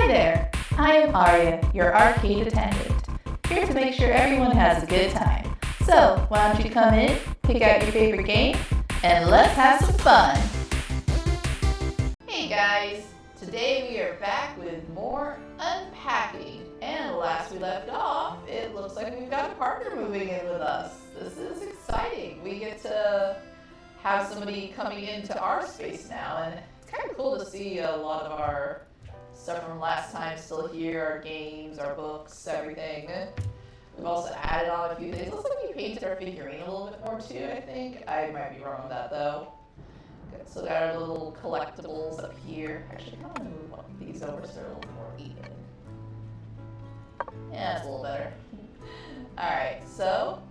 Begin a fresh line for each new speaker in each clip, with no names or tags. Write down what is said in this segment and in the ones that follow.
Hi there, I am Arya, your arcade attendant, here to make sure everyone has a good time. So, why don't you come in, pick out your favorite game, and let's have some fun! Hey guys, today we are back with more Unpacking, and last we left off, it looks like we've got a partner moving in with us. This is exciting. We get to have somebody coming into our space now, and it's kind of cool to see a lot of our stuff from last time still here, our games, our books, everything. We've also added on a few things. Looks like we painted our figurine a little bit more too, I think. I might be wrong on that though. Good, so we got our little collectibles up here. Actually, I'm gonna move these over so they're a little more even. Yeah, it's a little better. Alright, so,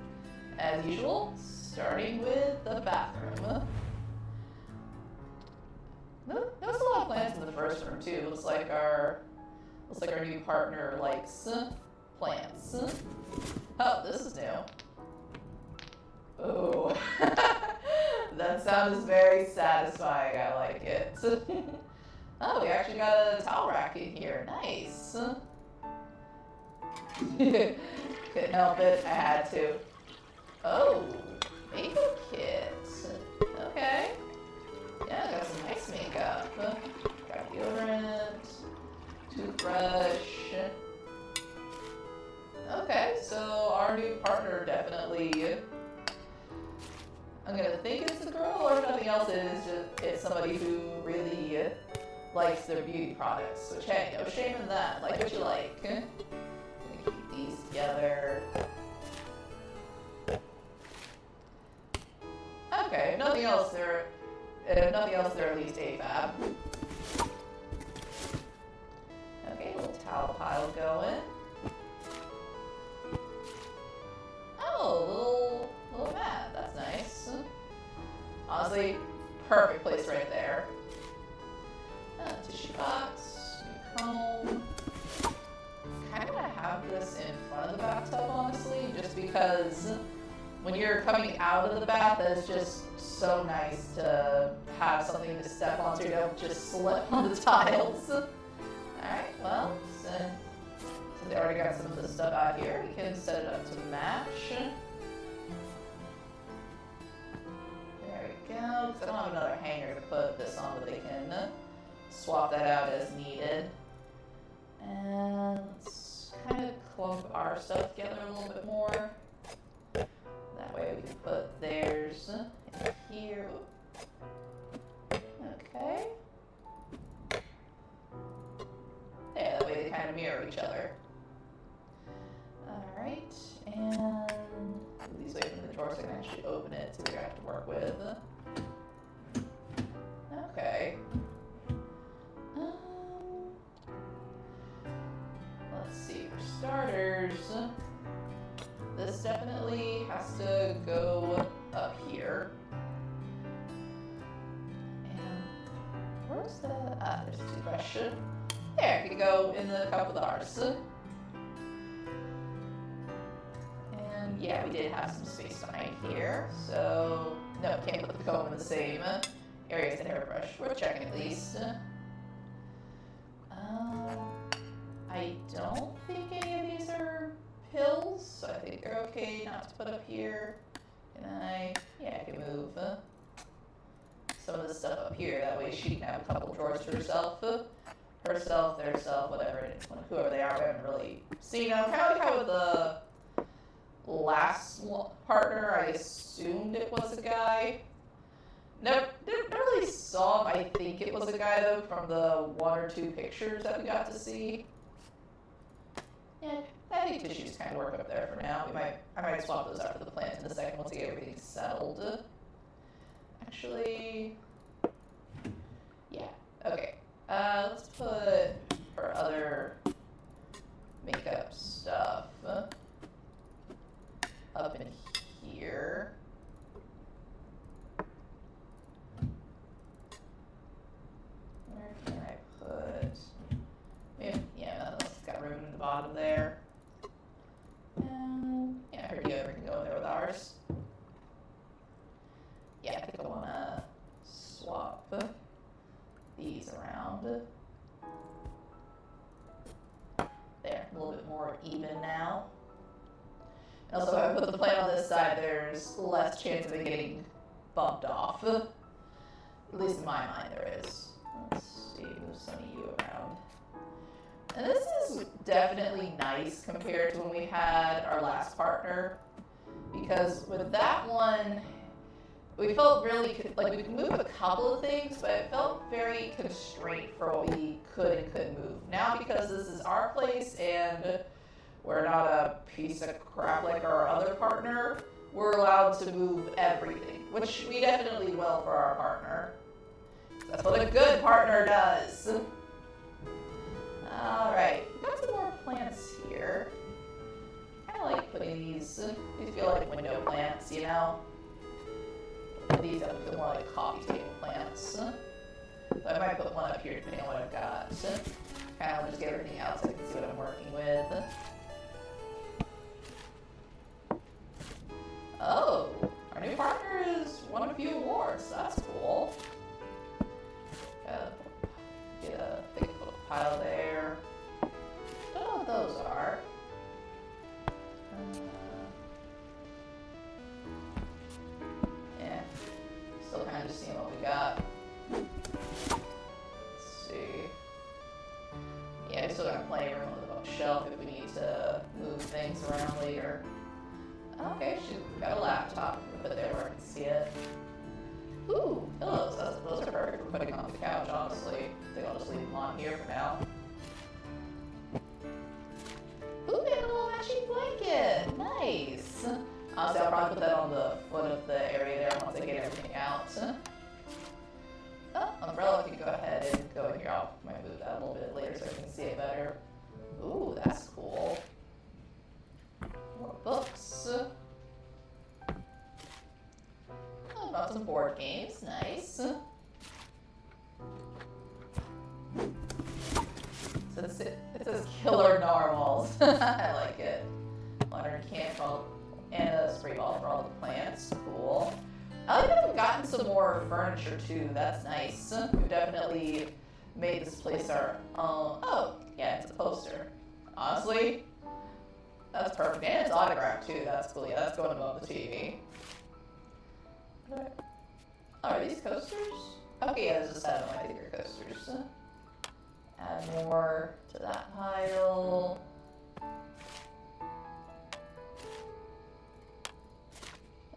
as usual, starting with the bathroom. There was a lot of plants in the first room too. Looks like our new partner likes plants. Oh, this is new. Oh, that sound is very satisfying. I like it. Oh, we actually got a towel rack in here. Nice. Couldn't help it. I had to. Oh, makeup kit. Okay. Yeah, got some nice makeup. Got deodorant, toothbrush. Okay, so our new partner definitely, I'm gonna think it's a girl, or if nothing else, it's somebody who really likes their beauty products. So hey, no shame in that. Like what you like. I'm gonna keep these together. Okay, if nothing else, they're at least AFAB. Okay, little towel pile going. Oh, little mat. That's nice. Honestly, perfect place right there. Tissue box, new comb. Kind of want to have this in front of the bathtub, honestly, just because when you're coming out of the bath, it's just so nice to have something to step on so you don't just slip on the tiles. Alright, well, since they already got some of this stuff out here, we can set it up to match. There we go, because I don't have another hanger to put this on, but they can swap that out as needed. And let's kind of clump our stuff together a little bit more. That way we can put theirs in here. Okay. Yeah, that way they kind of mirror each other. Alright, and move these away from the drawer so I can actually open it so we have to work with. Okay. Let's see, for starters, this definitely has to go up here. And where's the, there's the toothbrush. There, it can go in the cup with ours. And yeah, we did have some space behind here, so no, can't put the comb in the same area as the hairbrush. We're checking at least. I don't think any of these are pills, so I think they're okay not to put up here. And yeah, I can move some of the stuff up here. That way she can have a couple drawers to herself. Herself, their self, whatever, whoever they are. We haven't really seen them. Kind of like how with the last partner, I assumed it was a guy. Never really saw him. I think it was a guy though from the 1 or 2 pictures that we got to see. Yeah, I think tissues kind of work up there for now. I might swap those out for the plant in a second once we get everything settled. Actually, yeah, okay. Let's put her other makeup stuff up in here. Where can I put? Yeah, nothing else has got room in the bottom there. And yeah, her deodorant can go in there with ours. Yeah, I think I want to swap these around. more even now. And also, if I put the plant on this side, there's less chance of it getting bumped off. At least in my mind, there is. Let's see, move some of you around. And this is definitely nice compared to when we had our last partner, because with that one, we felt really, like we could move a couple of things, but it felt very constrained for what we could and couldn't move. Now, because this is our place and we're not a piece of crap like our other partner, we're allowed to move everything, which we definitely will for our partner. That's what a good partner does. Alright, got some more plants here. I like putting these feel like window plants, you know? These up feel more like coffee table plants. So I might put one up here depending on what I've got. Kind of just get everything out so I can see what I'm working with. Oh, our new partner has won a few awards. That's cool. Get a big pile there. Don't know what those are. Yeah, still kind of just seeing what we got. Let's see. Yeah, we still got plenty of room on the bookshelf if we need to move things around later. Okay, she's got a laptop. Put it there where I can see it. Ooh, pillows. Those are perfect for putting on the couch, honestly. I think I'll just leave them on here for now. Ooh, we have a little matching blanket. Nice. Honestly, I'll probably put that on the foot of the area there once I get everything out. Oh, umbrella, if you go ahead and go in here, I might move that a little bit later so I can see it better. Ooh, that's cool. More books. Oh, got some board games. Nice. So it says killer narwhals. I like it. Modern camp and a spray ball for all the plants. Cool. I like that we've gotten some more furniture too. That's nice. We've definitely made this place our own. Oh, yeah, it's a poster. Honestly, that's perfect. And it's autographed too. That's cool. Yeah, that's going above the TV. Oh, are these coasters? Okay, yeah, this is 7 of my favorite coasters. Add more to that pile.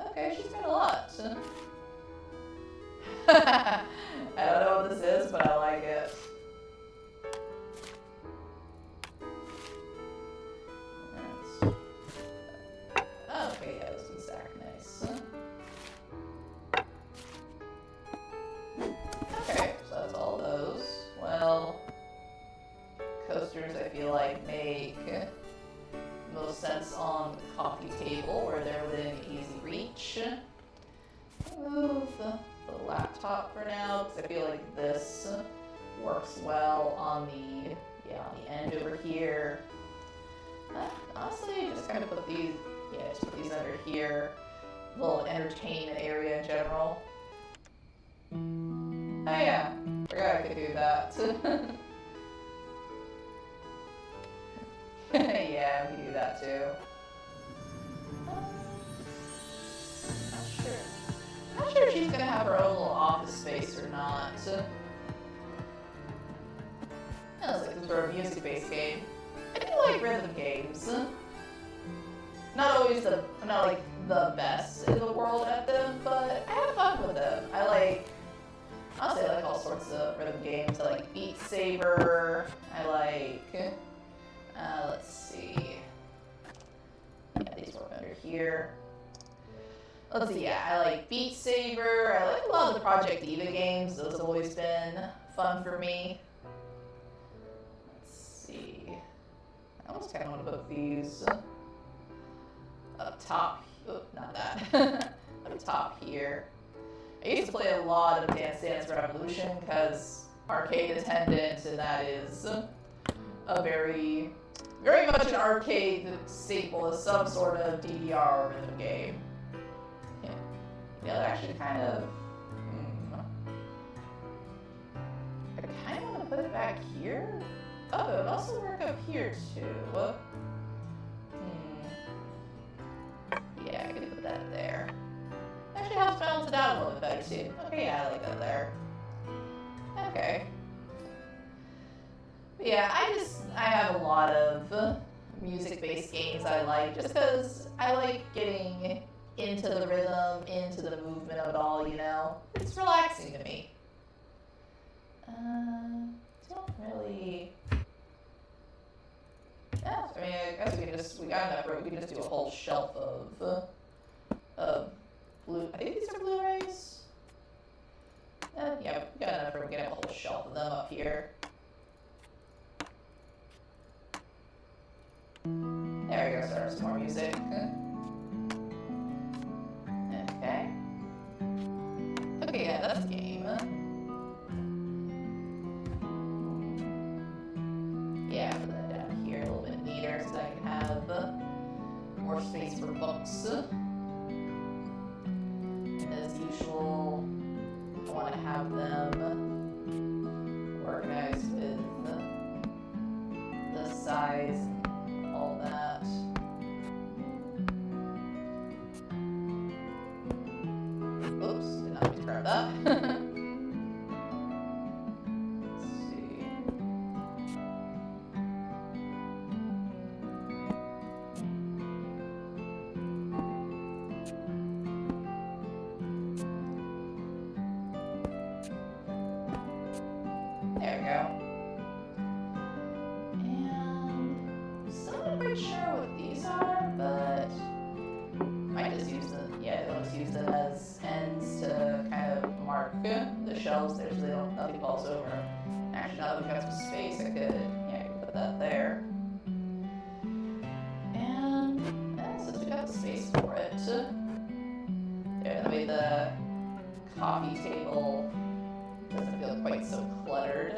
Okay, she's got a lot. I don't know what this is, but I like it. Okay, yeah, this can stack nice. Okay, so that's all those. Well, coasters I feel like make most sense on the coffee table where they're within easy reach. Move the laptop for now because I feel like this works well on the end over here. Honestly, just kind of put these, just put these under here. Little entertainment area in general. Oh yeah, forgot I could do that. Yeah, we can do that too. Not sure if she's gonna have her own little office space or not. That was like some sort of music-based game. I do like rhythm games. I'm not like the best in the world at them, but I have fun with them. Honestly, I like all sorts of rhythm games. I like Beat Saber. I like, let's see. Yeah, these work under here. Let's see, yeah, I like Beat Saber. I like a lot of the Project Eva games. Those have always been fun for me. Let's see. I almost kind of want to put these up top. Oh, not that. Up top here. I used to play a lot of Dance Dance Revolution because arcade attendant, and that is a very much an arcade staple of some sort of DDR rhythm game. Yeah, that actually kind of. I kind of want to put it back here. Oh, it would also work up here too. put that there. Actually helps balance it out a little bit better too. Okay, yeah, I like that there. Okay. But yeah, I have a lot of music-based games I like, just because I like getting into the rhythm, into the movement of it all, you know? It's relaxing to me. Don't really... Yeah, I mean, I guess we got enough room, we can just do a whole shelf of I think these are Blu-rays? Yeah, we got enough room, we can have a whole shelf of them up here. There we go, start some more music. Okay. Okay, yeah, that's a game. Yeah, put that down here a little bit neater so I can have more space for books. As usual, I want to have them organized with the size and all that. Oops, did not mean to grab that. Let's see. There we go. And I'm still not quite sure what these are, but might just use them. Yeah, they'll just use them as ends to kind of mark the shelves there so they don't, nothing falls over. Actually, now that we've got some space, I could put that there. And since we got the space for it, yeah, that way the coffee table doesn't feel quite so cluttered.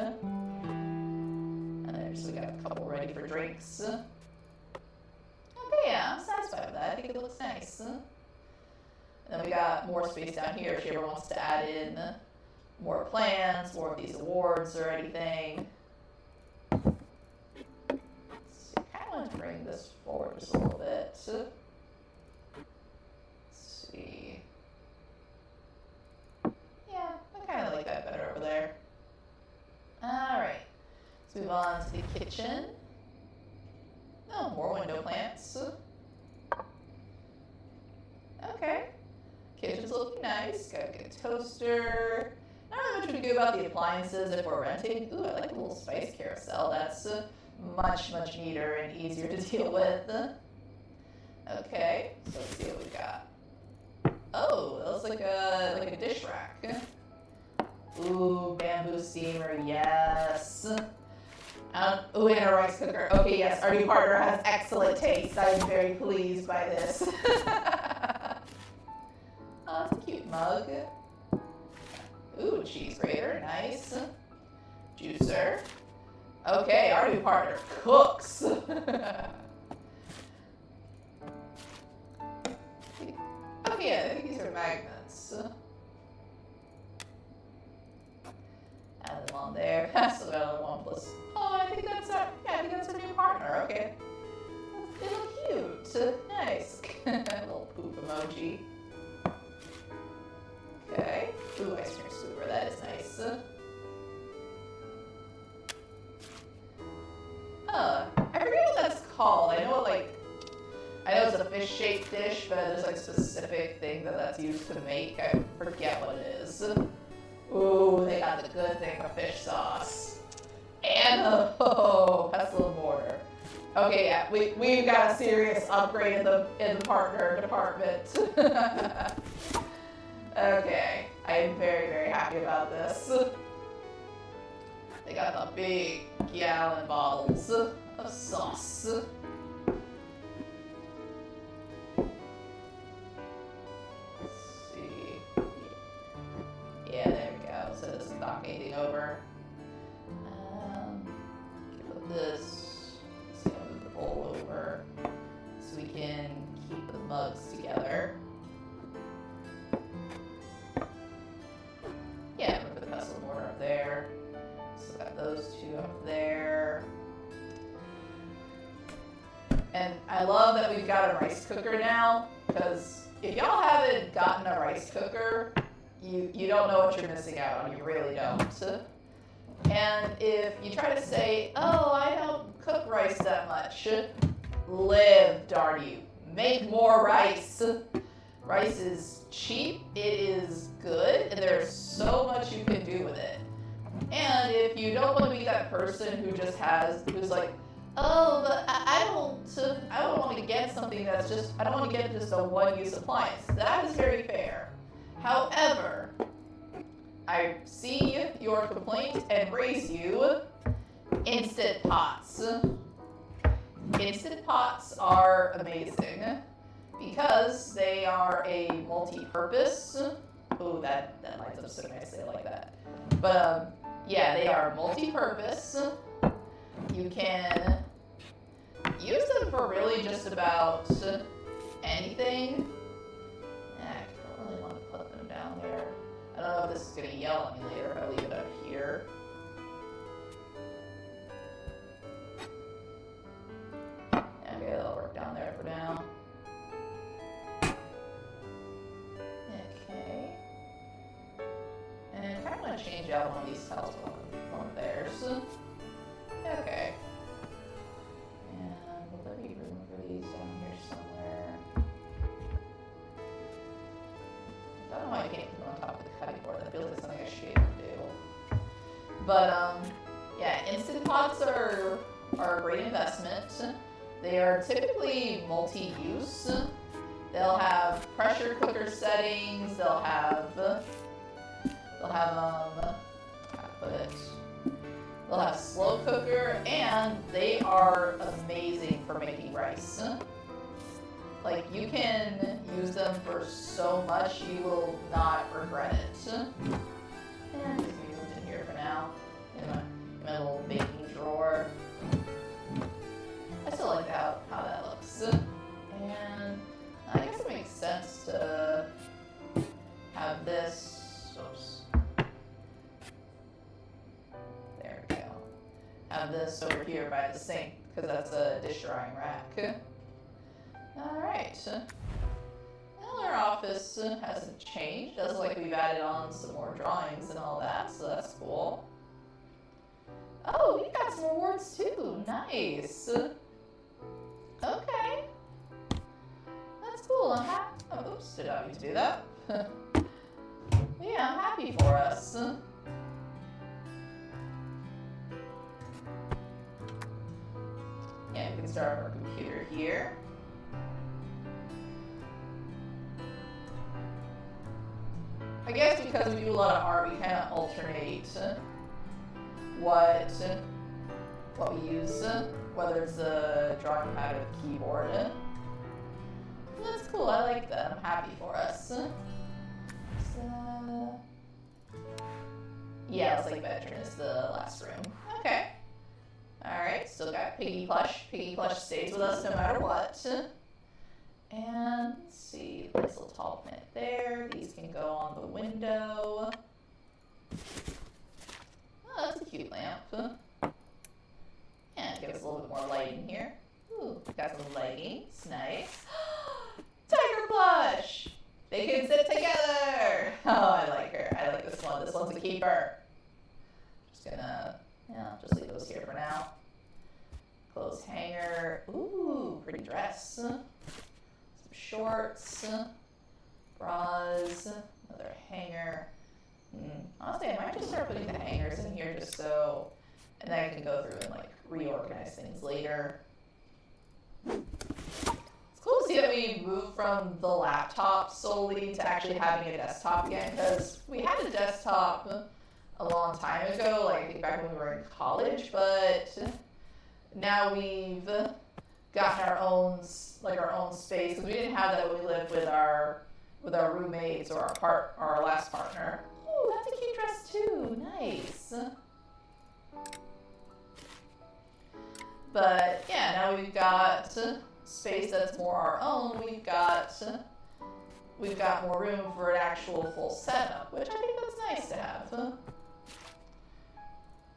And there's, we got a couple ready for drinks. Okay, yeah, I'm satisfied with that. I think it looks nice. And then we got more space down here if she ever wants to add in more plants, more of these awards or anything. Let's see, I kind of want to bring this forward just a little bit. Let's see. Yeah, I kind of like that better over there. Alright, let's move on to the kitchen. Oh, more window plants. Okay. Kitchen's looking nice. Got a good toaster. Not really much we can do about the appliances if we're renting. Ooh, I like the little spice carousel. That's much, much neater and easier to deal with. Okay, so let's see what we got. Oh, that looks like a dish rack. Ooh, bamboo steamer, yes. Ooh, and a rice cooker. Okay, yes, our new partner has excellent taste. I'm very pleased by this. Oh, that's a cute mug. Ooh, cheese grater, nice. Juicer. Okay, our new partner cooks. Okay, yeah, I think these are magnets. Add them on there. So another 1 plus. Oh, I think that's our new partner. Okay. They look cute. Nice. A little poop emoji. Okay. Ooh, ice cream scooper. That is nice. I forget what that's called. I know it's a fish-shaped dish, but there's like a specific thing that's used to make. I forget what it is. Ooh, they got the good thing of fish sauce. And pestle and mortar. Okay, yeah, we've got a serious upgrade in the partner department. Okay, I am very, very happy about this. They got the big gallon bottles of sauce. Yeah, there we go. So it doesn't knock anything over. Put this. So move the bowl over so we can keep the mugs together. Yeah, put the pestle and mortar up there. So got those two up there. And I love that we've got a rice cooker now because if y'all haven't gotten a rice cooker, you don't know what you're missing out on. You really don't. And if you try to say, oh, I don't cook rice that much, live, darn you. Make more rice. Rice is cheap, it is good, and there's so much you can do with it. And if you don't want to be that person who's like, oh, but I don't want to get something that's just, I don't want to get just a one-use appliance. That is very fair. However, I see your complaint and raise you Instant Pots. Instant Pots are amazing because they are a multi-purpose. Ooh, that lines up so nicely, I like that. But yeah, they are multi-purpose. You can use them for really just about anything. I don't really want to put them down there. I don't know if this is going to yell at me later if I leave it up here. Okay, that'll work down there for now. Okay. And I kind of want to change out one of these tiles for one of theirs. Okay. And will there be room for these down here somewhere? I don't know why I can't keep them on top of the cutting board. That feels like something I should be able to do. But yeah, Instant Pots are a great investment. They are typically multi-use. They'll have pressure cooker settings. They'll have They'll have slow cooker, and they are amazing for making rice. Like, you can use them for so much, you will not regret it. And these can be moved in here for now, in my little baking drawer. I still like how that looks. And I guess it makes sense to have this, oops. There we go. Have this over here by the sink, because that's a dish drying rack. Alright. Well, our office hasn't changed. Does look like we've added on some more drawings and all that, so that's cool. Oh, we got some awards too. Nice. Okay. That's cool. I'm happy. Oh, oops, did I mean to do that? Yeah, I'm happy for us. Yeah, we can start our computer here. I guess because we do a lot of art, we kind of alternate what we use, whether it's the drawing pad or the keyboard. That's cool. I like that. I'm happy for us. So, yeah, it's like bedroom is the last room. Okay. Alright, still got Piggy Plush. Piggy Plush stays with us no matter what. And let's see, nice little tall plant there. These can go on the window. Oh, that's a cute lamp. And give us a little bit more light in here. Ooh, got some leggings. Nice. Tiger Plush! They can sit together! Oh, I like her. I like this one. This one's a keeper. Just gonna, just leave those here for now. Clothes hanger. Ooh, pretty dress. Some shorts. Bras. Another hanger. Honestly, I might just start putting the hangers in here just so, and then I can go through and like reorganize things later. It's cool to see that we moved from the laptop solely to actually having a desktop again, because we had a desktop a long time ago, like I think back when we were in college, but now we've gotten our own space, because we didn't have that when we lived with our roommates or our last partner. Oh, that's a cute dress too. Nice. But yeah, now we've got space that's more our own. We've got more room for an actual full setup, which I think that's nice to have.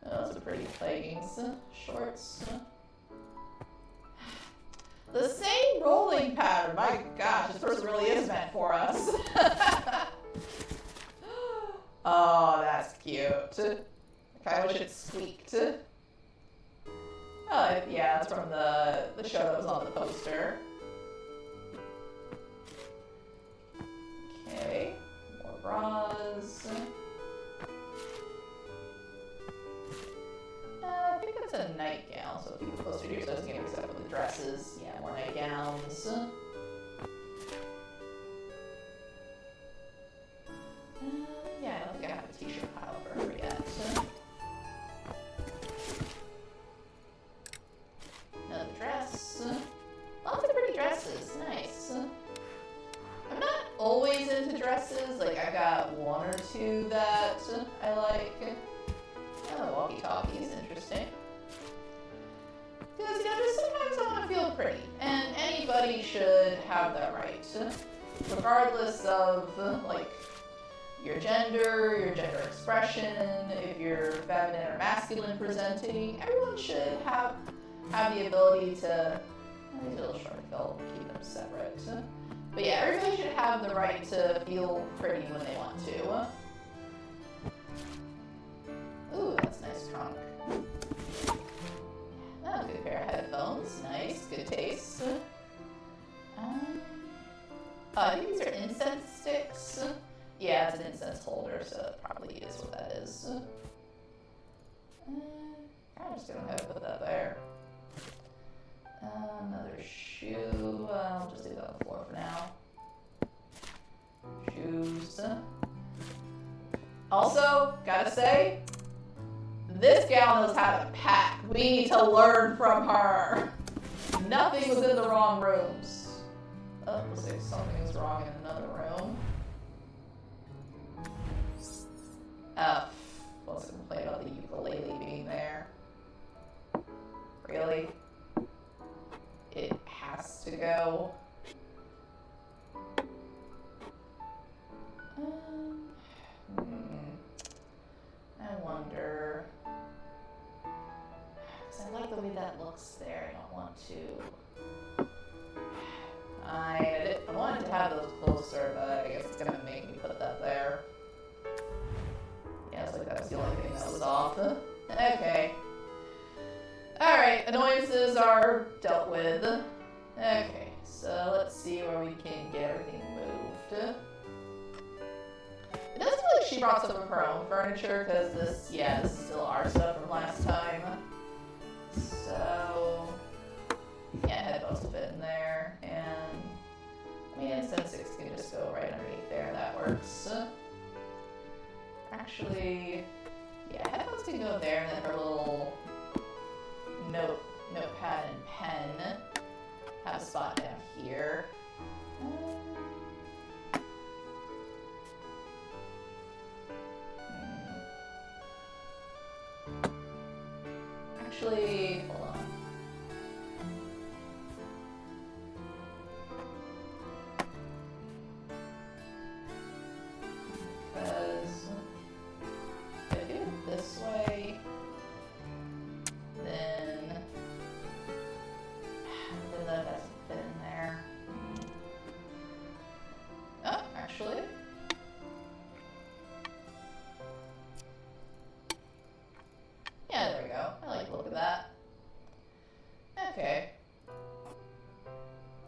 Those are pretty leggings, shorts. The same rolling pattern. My gosh, this person really is meant for us. Oh, that's cute. I kind of wish it squeaked. Oh, yeah, that's from the show that was on the poster. Okay, more bras. I think that's a nightgown, so people poster here, so it's gonna mix up with the dresses. Yeah, more nightgowns. Yeah, I don't think I have a t-shirt pile for her yet. Another dress. Lots of pretty dresses. Nice. I'm not always into dresses. Like, I've got one or two that I like. Oh, walkie-talkies. Interesting. Because, just sometimes I want to feel pretty. And anybody should have that right. Regardless of, like, your gender expression, if you're feminine or masculine presenting, everyone should have the ability to, these little short felt, keep them separate. But yeah, everybody should have the right to feel pretty when they want to. Ooh, that's a nice trunk. Oh, good pair of headphones. Nice, good taste. I think these are incense sticks. Yeah, it's an incense holder, so that probably is what that is. I'm just gonna go ahead and put that there. Another shoe. I'll just leave that on the floor for now. Shoes. Also, gotta say, this gal knows how to pack. We need to learn from her. Nothing was in the wrong rooms. Oh, looks like something was wrong in another room. Oh, let's complain about the ukulele being there. Really? It has to go. I wonder. Because I like the way that looks there. I don't want to. I wanted to have those closer, but I guess it's gonna make me put that there. Yeah, it's like that was the only thing that was off. Okay. Alright, annoyances are dealt with. Okay, so let's see where we can get everything moved. It does feel like she brought some of her own furniture, because this is still our stuff from last time. So, yeah, headphones will fit in there, and I mean, incense sticks can just go right underneath there, that works. Actually, yeah, headphones can go there, and then her little notepad and pen have a spot down here. Actually, hold on. Because if I do it this way, then that doesn't fit in there. Oh, actually. Yeah, there we go. I like the look of that. Okay.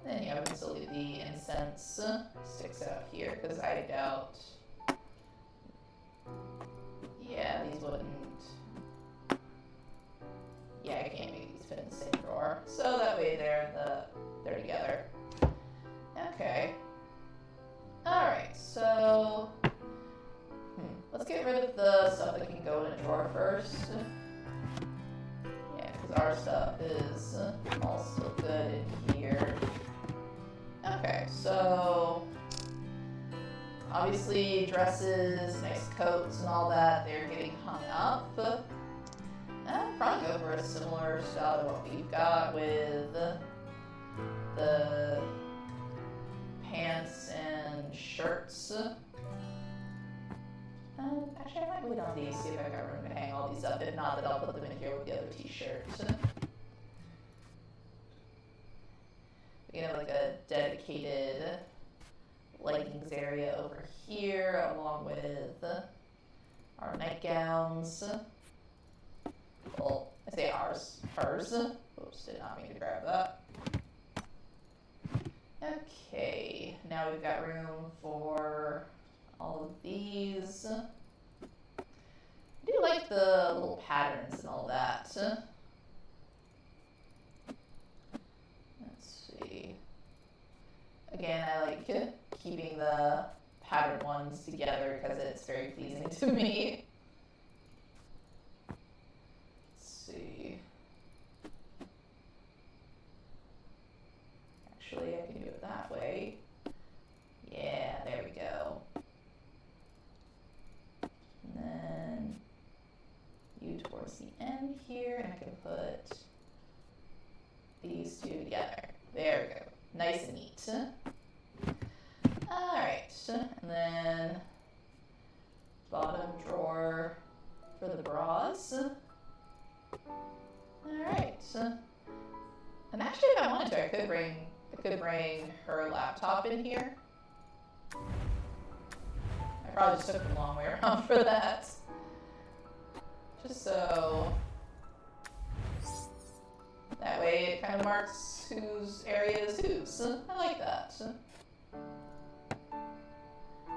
Then yeah, we can still leave the incense sticks out here, because I doubt. Yeah, these wouldn't. Yeah, I can't make these fit in the same drawer. So that way they're together. Okay. Alright, so let's get rid of the stuff that can go in a drawer first. Yeah, because our stuff is all still good in here. Okay, so obviously dresses, nice coats and all that, they're getting hung up. I'll probably go for a similar style to what we've got with the pants and shirts. Actually, I might wait on these, see if I got room to hang all these up. If not, then I'll put them in here with the other t-shirts. We have like a dedicated leggings area over here, along with our nightgowns. Well, I say ours, hers. Oops, did not mean to grab that. Okay, now we've got room for all of these. I do like the little patterns and all that. Let's see. Again, I like keeping the patterned ones together because it's very pleasing to me. Let's see. Actually, I can do it that way. Yeah, there we go. And then you towards the end here, and I can put these two together. There we go. Nice and neat. Alright, and then bottom drawer for the bras. Alright. And actually, if I wanted to, I could bring her laptop in here. I probably just took the long way around for that. Just so that way it kind of marks whose area is whose. I like that.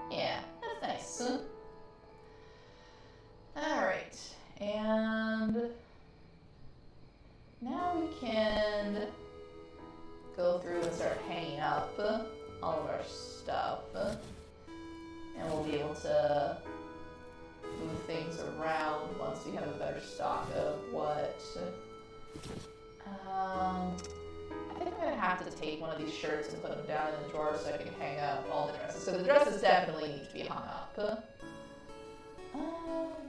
Yeah, that's nice. Alright, and now we can go through and start hanging up all of our stuff. And we'll be able to move things around once we have a better stock of what. I think I'm going to have to take one of these shirts and put them down in the drawer so I can hang up all the dresses. So the dresses definitely need to be hung up.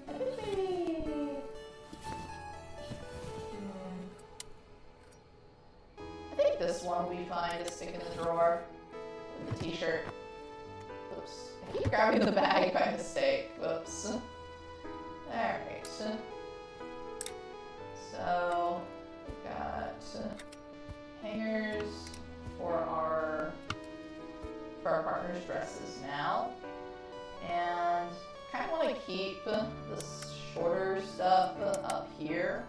I think maybe... I think this one will be fine to stick in the drawer with the t-shirt. Oops. I keep grabbing the bag by mistake. Whoops. Alright. So, we've got hangers for our partner's dresses now. And kind of want to keep the shorter stuff up here.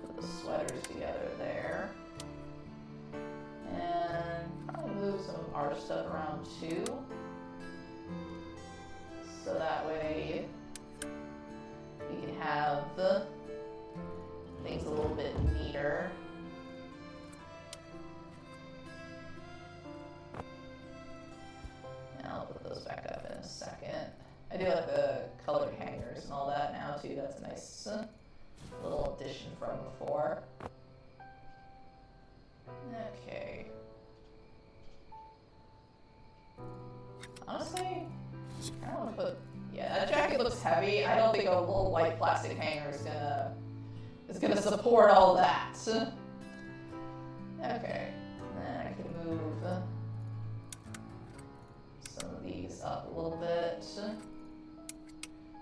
Put the sweaters together there. And probably move some of our stuff around too. So that way we can have the things a little bit neater. And I'll put those back up in a second. I do like the colored hangers and all that now too. That's a nice little addition from before. Okay. Honestly, I don't want to put. Yeah, that jacket looks heavy. I don't think a little white plastic hanger is gonna support all that. Okay, and then I can move some of these up a little bit.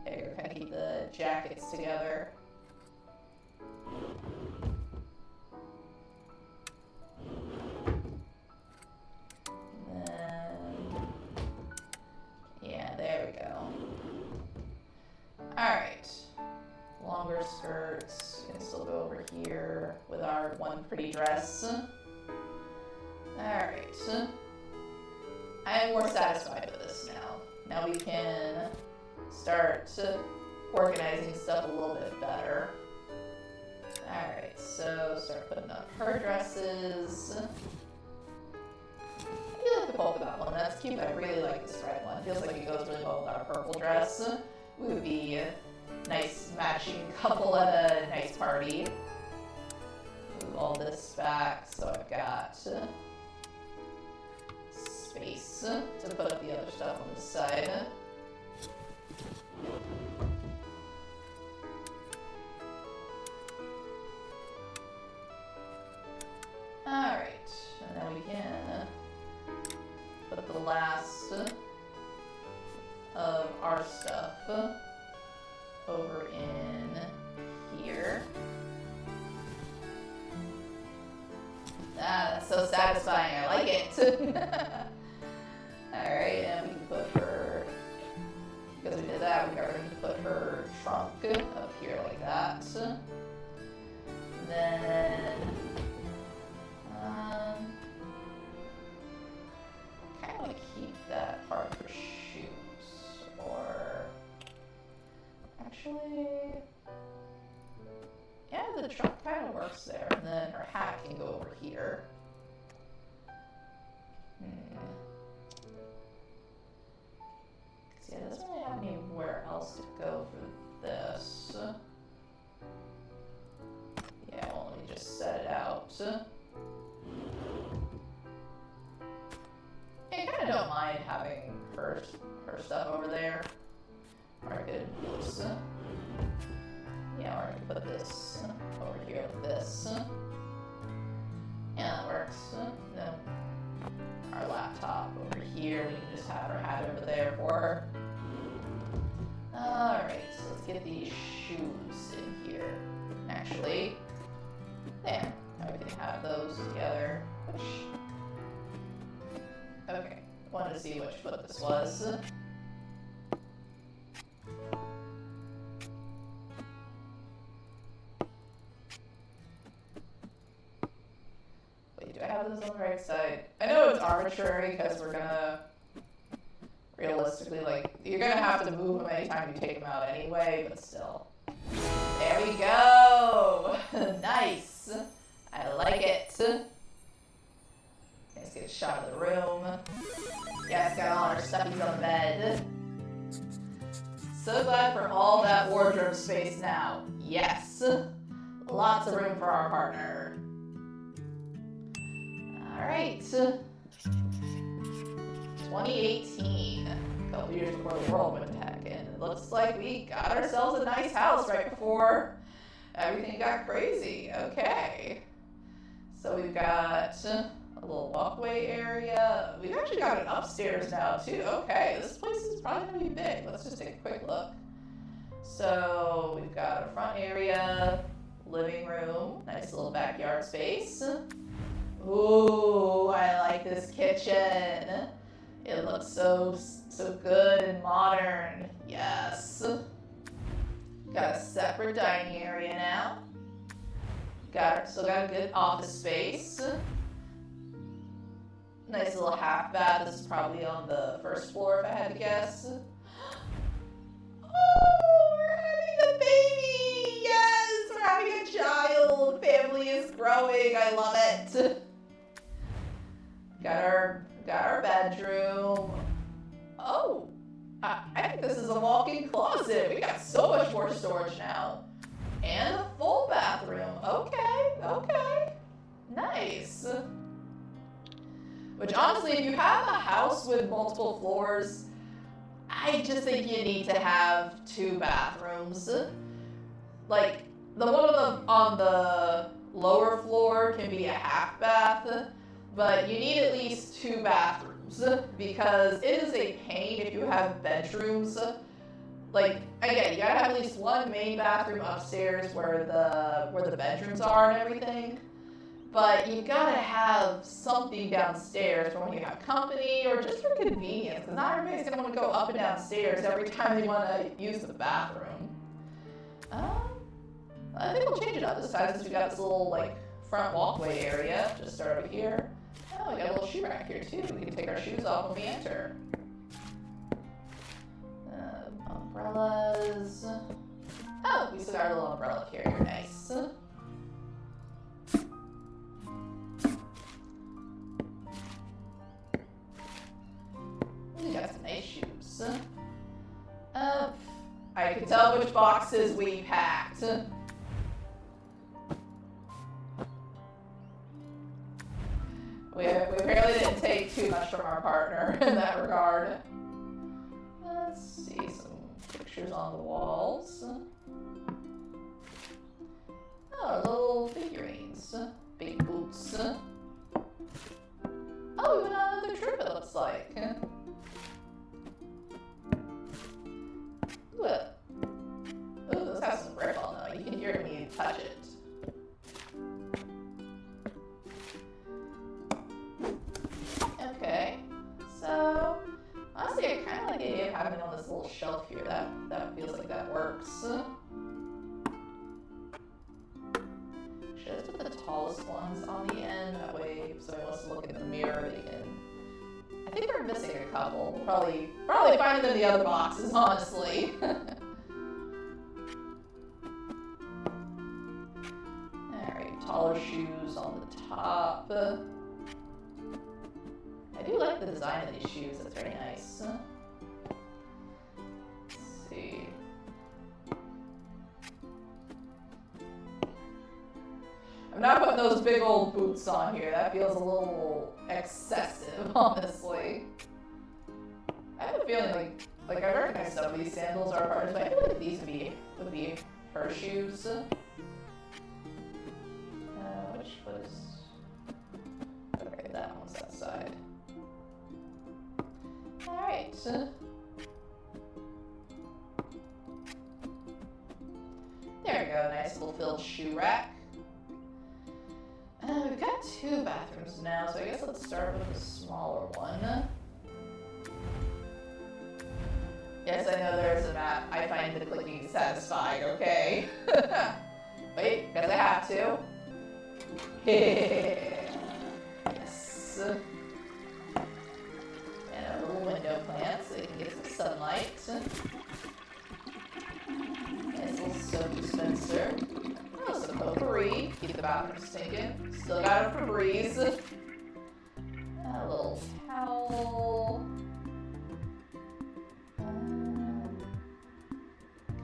There, kind of keep the jackets together. Alright, longer skirts, we can still go over here with our one pretty dress. Alright, I am more satisfied with this now. Now we can start organizing stuff a little bit better. Alright, so start putting up her dresses. I do like the polka dot one, that's cute. I really like this red one. It feels like it goes really well with our purple dress. We would be a nice matching couple at a nice party. Move all this back so I've got space to put up the other stuff on this side. Alright, and then we can put the last of our stuff over in here. so satisfying. I like it. Alright, and we can put her, because we did that, we got ready to put her trunk up here like that. And then, kind of want to keep that part for shoes, or actually, yeah, the trunk kind of works there, and then her hat can go over here. See, it doesn't really have anywhere else to go for this. Yeah, well, let me just set it out. I kind of don't mind having her stuff over there. Or I could, oops. Yeah, or I could put this over here like this. Yeah, that works. Then our laptop over here, we can just have her hat over there for her. Alright, so let's get these shoes in here. Actually, there. Now we can have those together. Okay, wanted to see which foot this was. Wait, do I have this on the right side? I know it's arbitrary because we're gonna, realistically, like, you're gonna have to move them anytime you take them out anyway, but still. There we go! Nice! I like it. Let's get a shot of the room. Yes, got all our stuffies on the bed. So glad for all that wardrobe space now. Yes. Lots of room for our partner. Alright. 2018. A couple years before the world went to heck, and it looks like we got ourselves a nice house right before everything got crazy. Okay. So we've got a little walkway area. We've actually got an upstairs now too. Okay, this place is probably gonna be big. Let's just take a quick look. So we've got a front area, living room, nice little backyard space. Ooh, I like this kitchen. It looks so good and modern. Yes. Got a separate dining area now. Still got a good office space. Nice little half bath. This is probably on the first floor if I had to guess. Oh, we're having a baby! Yes, we're having a child. Family is growing. I love it. Got our bedroom. Oh, I think this is a walk-in closet. We got so much more storage now. And a full bathroom. Okay. Nice. Which honestly, if you have a house with multiple floors, I just think you need to have 2 bathrooms. Like, the one on the lower floor can be a half bath, but you need at least 2 bathrooms because it is a pain if you have bedrooms. Like, again, you gotta have at least 1 main bathroom upstairs where the bedrooms are and everything. But you gotta have something downstairs for when you have company or just for convenience, because not everybody's gonna want to go up and downstairs every time they want to use the bathroom. I think we'll change it up this time since we got this little like front walkway area. Just start over here. Oh, we got a little shoe rack here too. We can take our shoes off when we enter. Umbrellas. Oh, we still got our little umbrella carrier. Nice. We got some nice shoes. I can tell which boxes we packed. We apparently didn't take too much from our partner in that regard. Let's see some pictures on the walls. Oh, little figurines. Big boots. Oh, we went on another trip, it looks like. Ooh, this has some grip on though. You can hear it when you touch it. works. Should I put the tallest ones on the end? That way, if someone wants to look in the mirror, they can. I think we're missing a couple. We'll probably find them in the other boxes, honestly. Alright, taller shoes on the top. I do like the design of these shoes, that's very nice. Let's see. I'm not putting those big old boots on here. That feels a little excessive, honestly. I have a feeling like I recognize some of these sandals are hers, but I feel like these would be her shoes. Which foot is? Okay, that one's that side. All right. There we go. Nice little filled shoe rack. We've got 2 bathrooms now, so I guess let's start with the smaller one. Yes, I know there's a map. I find the clicking satisfying, okay? Wait, because I have to. Yes. And a little window plant so they can get some sunlight. Nice little soap dispenser. Oh, some potpourri. Keep the bathroom stinking. Still got a Febreze. A little towel.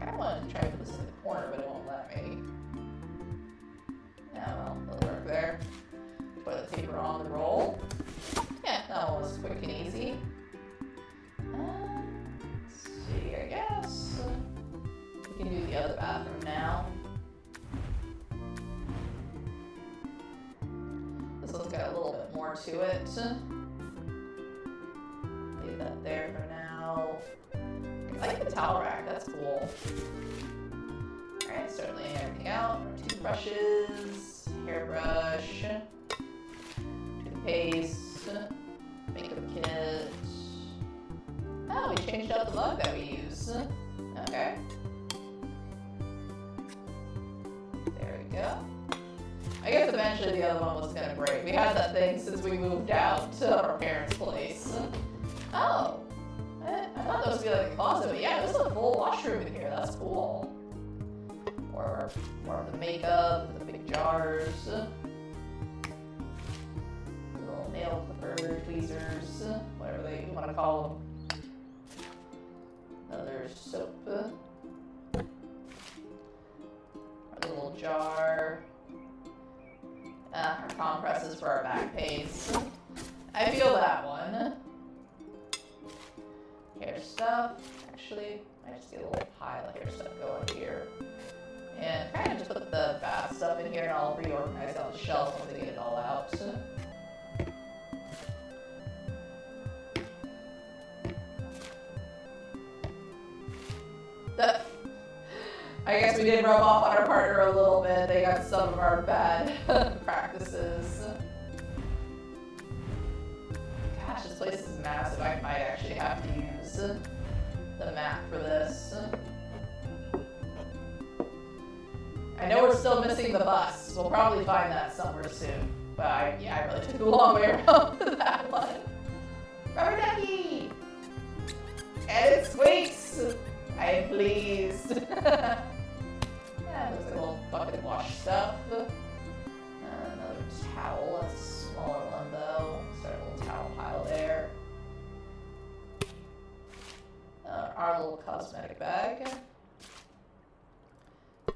I wanted to try to put this in the corner, but it won't let me. Yeah, well, it'll work there. Toilet paper on the roll. Yeah, that one was quick and easy. Let's see, I guess. We can do the other bathroom now. This one's got a little bit more to it. Leave that there for now. I like the towel rack, that's cool. Alright, start laying everything out. Toothbrushes, hairbrush, toothpaste, makeup kit. Oh, we changed out the mug that we use. Okay. There we go. I guess eventually the other one was gonna break. We had that thing since we moved out to our parents' place. Oh. I thought that was gonna be like a closet, but yeah, there's a full washroom in here. That's cool. More of the makeup, the big jars. Little nail clipper, tweezers, whatever you want to call them. Another soap. Our little jar. Our compresses for our back pains. I feel that one. Hair stuff. Actually, I just get a little pile of hair stuff going here. And kind of just put the bath stuff in here and I'll reorganize it on the shelf once I get it all out. I guess we did rub off on our partner a little bit. They got some of our bad practices. Gosh, this place is massive. I might actually have to use the map for this. I know we're still missing the bus. We'll probably find that somewhere soon. But I really took a long way around for that one. Rubber ducky! And it squeaks! I am pleased. Yeah, looks like a little bucket wash stuff. Another towel. That's a smaller one though. Start a little towel pile there. Our little cosmetic bag.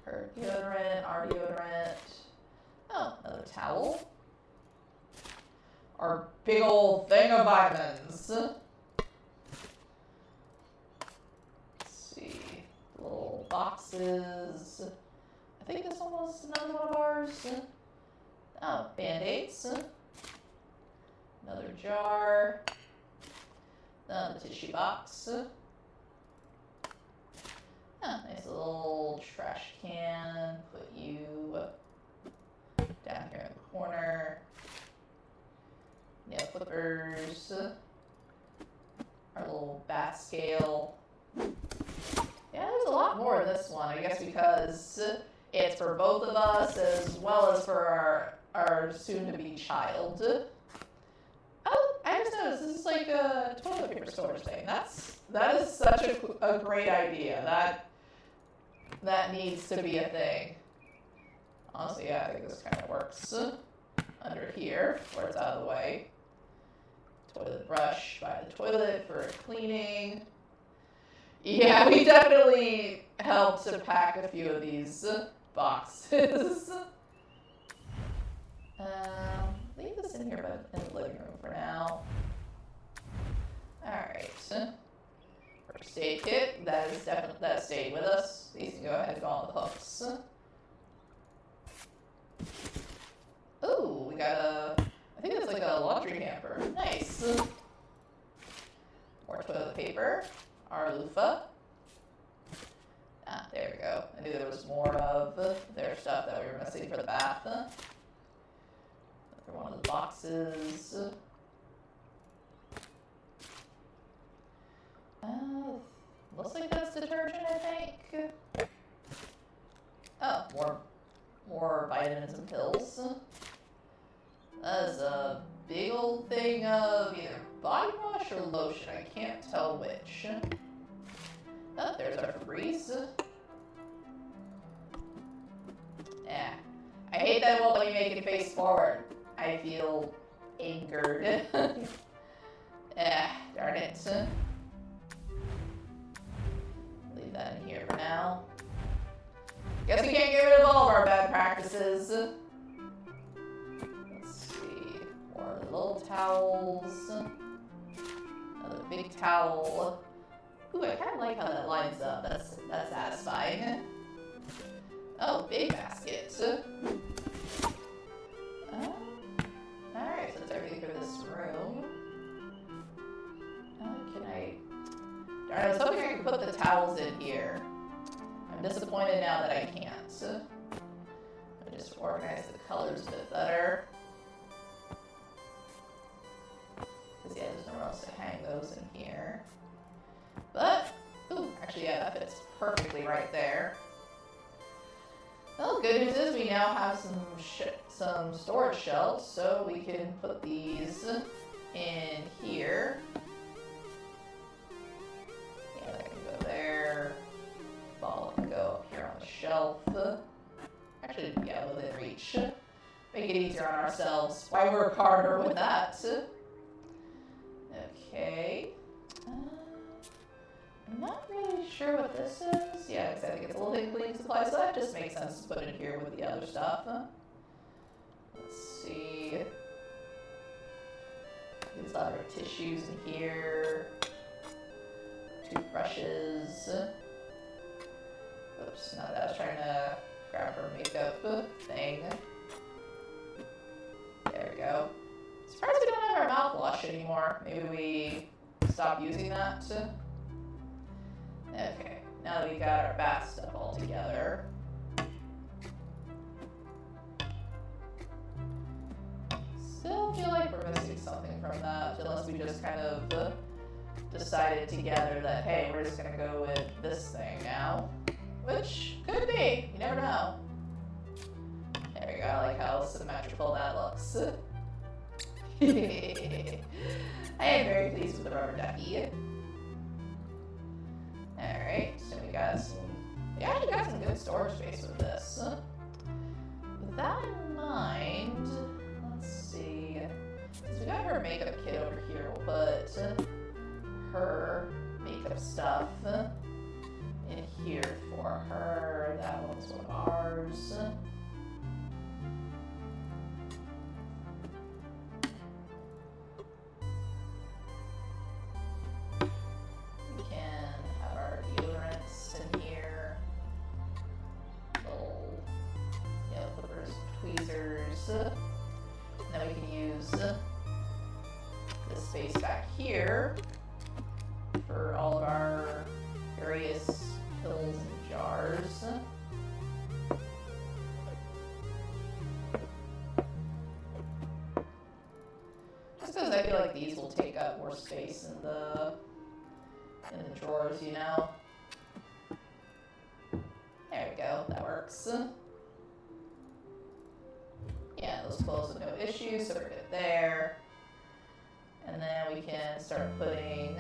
Her deodorant, our deodorant. Oh, another towel. Our big old thing of vitamins. Let's see, little boxes. I think this one was another one of ours. Oh, Band-Aids. Another jar. Another tissue box. Oh, nice little trash can. Put you down here in the corner. Nail clippers. Our little bat scale. Yeah, there's a lot more of this one. It's for both of us as well as for our soon-to-be child. Oh, I just noticed this is like a toilet paper storage thing. That is such a great idea. That needs to be a thing. Honestly, yeah, I think this kind of works under here, where it's out of the way. Toilet brush by the toilet for cleaning. Yeah, we definitely helped to pack a few of these boxes. Leave this in here, but in the living room for now. Alright. First aid kit, that stayed with us. These can go ahead and go on the hooks. Ooh, we got I think it's like a laundry hamper. Nice. More toilet paper. Our loofah. Ah, there we go. I knew there was more of their stuff that we were missing for the bath. Another one of the boxes. Looks like that's detergent, I think. Oh, more vitamins and pills. That is a big old thing of either body wash or lotion. I can't tell which. Oh, there's our Febreze. Yeah. I hate that it won't let me make it face forward. I feel angered. Darn it. Leave that in here for now. Guess we can't get rid of all of our bad practices. Let's see. More little towels. Another big towel. Ooh, I kind of like how that lines up. That's satisfying. Oh, big basket. Alright, so that's everything for this room. Darn, I was hoping I could put the towels in here. I'm disappointed now that I can't. I just organize the colors a bit better. Because yeah, there's nowhere else to hang those in here. But, ooh, actually yeah, that fits perfectly right there. Well, good news is we now have some storage shelves, so we can put these in here. Yeah, that can go there. Ball can go up here on the shelf. Actually, yeah, within reach. Make it easier on ourselves. Why work harder with that? Okay. I'm not really sure what this is. Yeah, because I think it's a little bit cleaning supply, so that just makes sense to put in here with the other stuff. Let's see. These other tissues in here. Toothbrushes. Oops, not that I was trying to grab her makeup thing. There we go. Surprised we don't have our mouthwash anymore. Maybe we stop using that. Okay, now that we got our bath stuff all together. Still feel like we're missing something from that, unless we just kind of decided together that, hey, we're just gonna go with this thing now. Which could be, you never know. There we go, I like how symmetrical that looks. I am very pleased with the rubber ducky. Alright, so we actually got some good storage space with this. With that in mind, let's see. So we got her makeup kit over here. We'll put her makeup stuff in here for her. That one's one of ours. We can have our deodorants in here. Little nail clippers, tweezers. And then we can use this space back here for all of our various pills and jars. Just because I feel like these will take up more space in the drawers, you know? There we go, that works. to close with no issues, so we're good there. And then we can start putting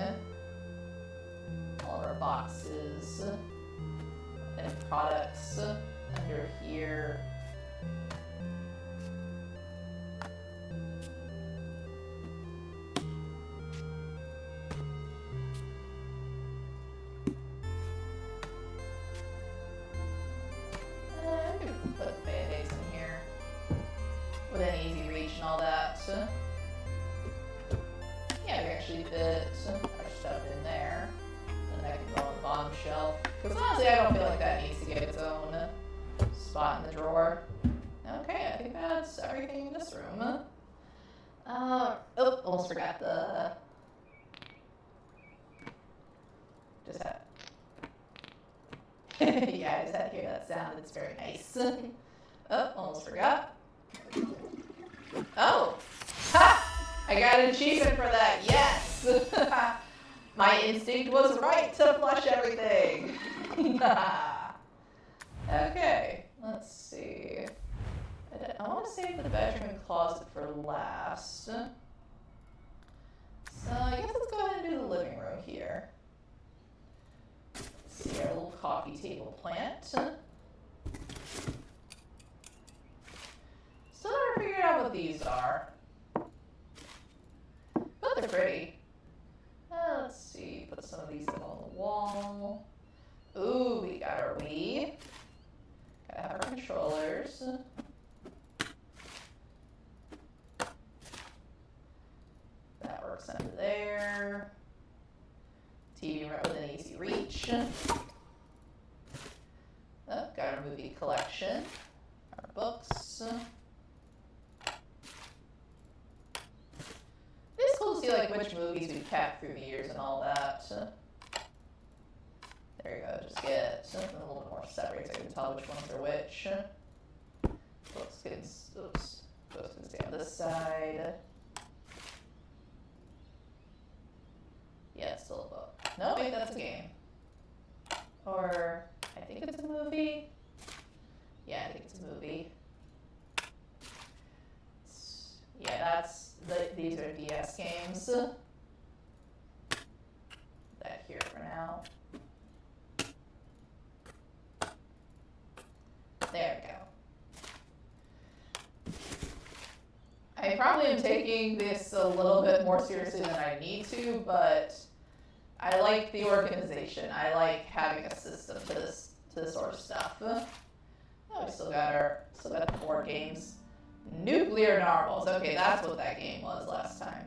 all of our boxes and products under here. I can put band-aids in here with an easy reach and all that. Yeah, we actually fit our stuff in there. And that can go on the bottom shelf. Because honestly, I don't feel like that needs to get its own spot in the drawer. Okay, I think that's everything in this room. Oh, almost forgot the... Just had... yeah, I just had to hear that sound. It's very nice. Oh, almost forgot. Oh! Ha! I got an achievement for that, yes! My instinct was right to flush everything. Okay, let's see. I want to save the bedroom and closet for last. So I guess let's go ahead and do the living room here. Let's see our little coffee table plant. Still never figured out what these are. But they're pretty. Let's see, put some of these up on the wall. Ooh, we got our Wii. Gotta have our controllers. That works under there. TV remote with an easy reach. Oh, got our movie collection. Our books. It's cool to see like which movies we've kept through the years and all that. There you go, just get something a little bit more separate so I can tell which ones are which. Books can stay on this side. Yeah, it's still a book. No, wait, that's a game. Or, I think it's a movie. Yeah, I think it's a movie. Yeah, these are DS games. That here for now. There we go. I probably am taking this a little bit more seriously than I need to, but I like the organization. I like having a system to this sort of stuff. Oh, we still got the board games. Nuclear Narwhals. Okay, that's what that game was last time.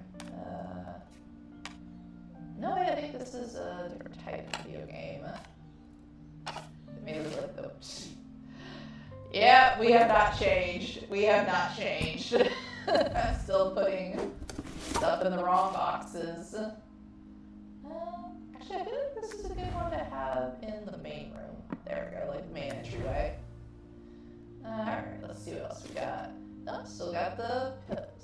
No, I think this is a different type of video game. Maybe it was like the... Yeah, we have not changed. We have not changed. I'm still putting stuff in the wrong boxes. Actually, I feel like this is a good one to have in the main room. There we go, like the main entryway. Alright, let's see what else we got. Oh, still got the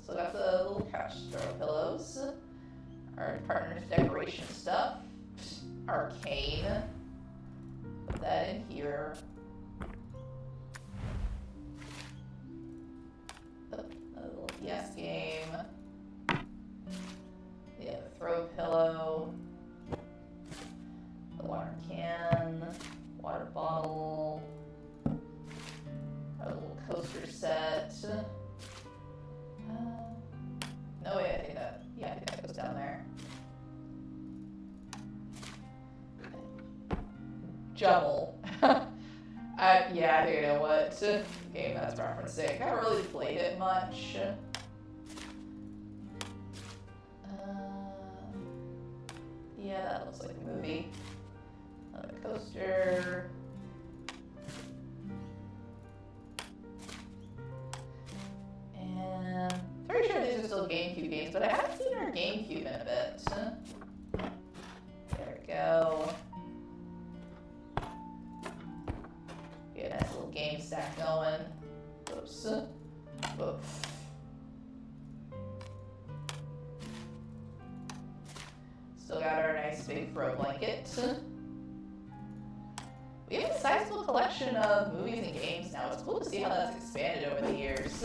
little couch throw pillows. Our partner's decoration stuff. Arcane. Put that in here. A little DS game. The other throw pillow. The water can. Water bottle. A little coaster set. No way, I think that goes down there. Jubble. Yeah, I think I know what game that's referencing. I haven't really played it much. Yeah, that looks like a movie. Another coaster. And pretty sure these are still GameCube games, but I haven't seen our GameCube in a bit. There we go. Get a nice little game stack going. Whoops. Whoops. Still got our nice big throw blanket. We have a sizable collection of movies and games now. It's cool to see how that's expanded over the years.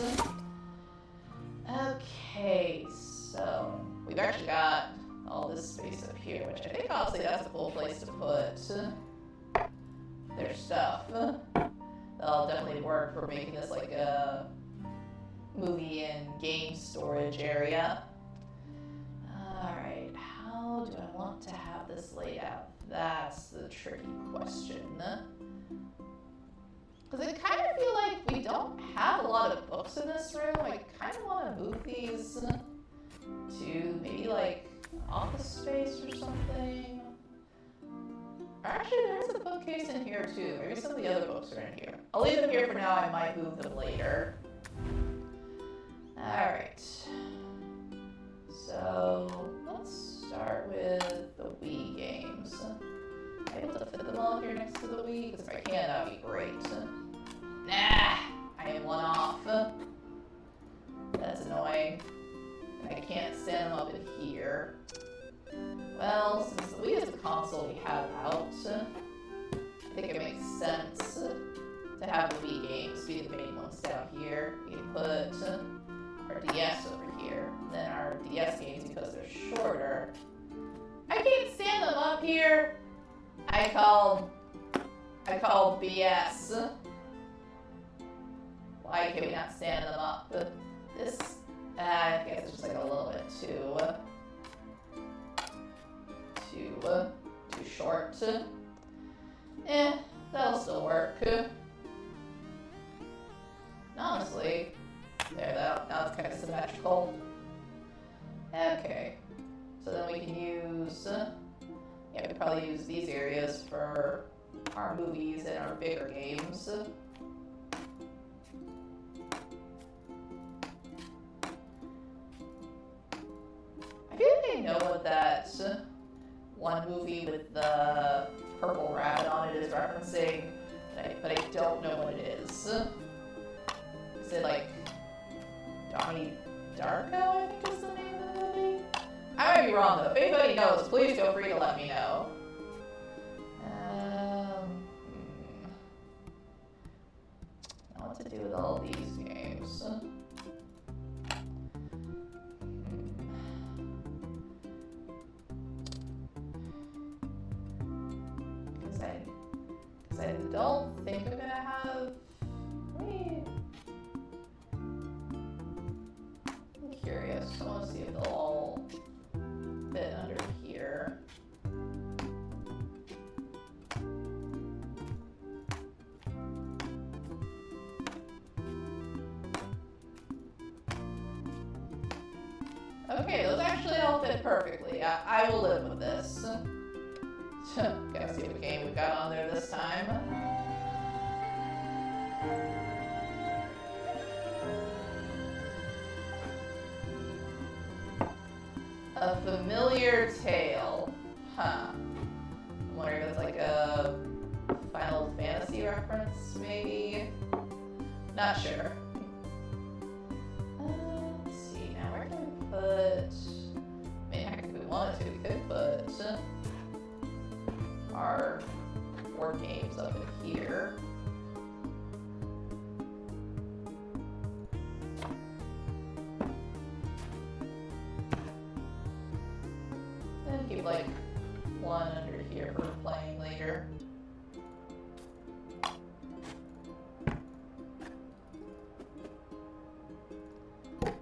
Okay, so we've actually got all this space up here, which I think honestly that's a cool place to put their stuff. That'll definitely work for making this like a movie and game storage area. Alright, how do I want to have this laid out? That's the tricky question. Because I kind of feel like we don't have a lot of books in this room. I kind of want to move these to maybe like office space or something. Actually, there's a bookcase in here too. Maybe some of the other books are in here. I'll leave them here for now. I might move them later. Alright. So, let's start with the Wii games. Am I able to fit them all here next to the Wii? Because if I can, that would be great. Nah! I am one off. That's annoying. I can't stand them up in here. Well, since the Wii is the console we have out, I think it makes sense to have the Wii games be the main ones down here. We can put our DS over here, and then our DS games, because they're shorter. I can't stand them up here. I call BS. Why can we not stand them up? This, I guess it's just like a little bit too short. That'll still work. Honestly, there, now it's kind of symmetrical. Okay, so then we can use, we could probably use these areas for our movies and our bigger games. I feel like I know what that one movie with the purple rabbit on it is referencing, but I don't know what it is. Is it like Donnie Darko, I think is the name of the movie? I might be wrong though. If anybody knows, please feel free to let me know. Now what to do with all these games? Because I don't think I'm gonna have. I'm curious. I want to see if they'll all fit under here. Okay, those actually all fit perfectly. I will live with this. Gotta see what game we've got on there this time. A familiar tale. Huh. I'm wondering if it's like a Final Fantasy reference, maybe? Not sure. Let's see, now where can we put... I mean, heck, if we wanted to, we could put our board games up in here. And keep like one under here for playing later.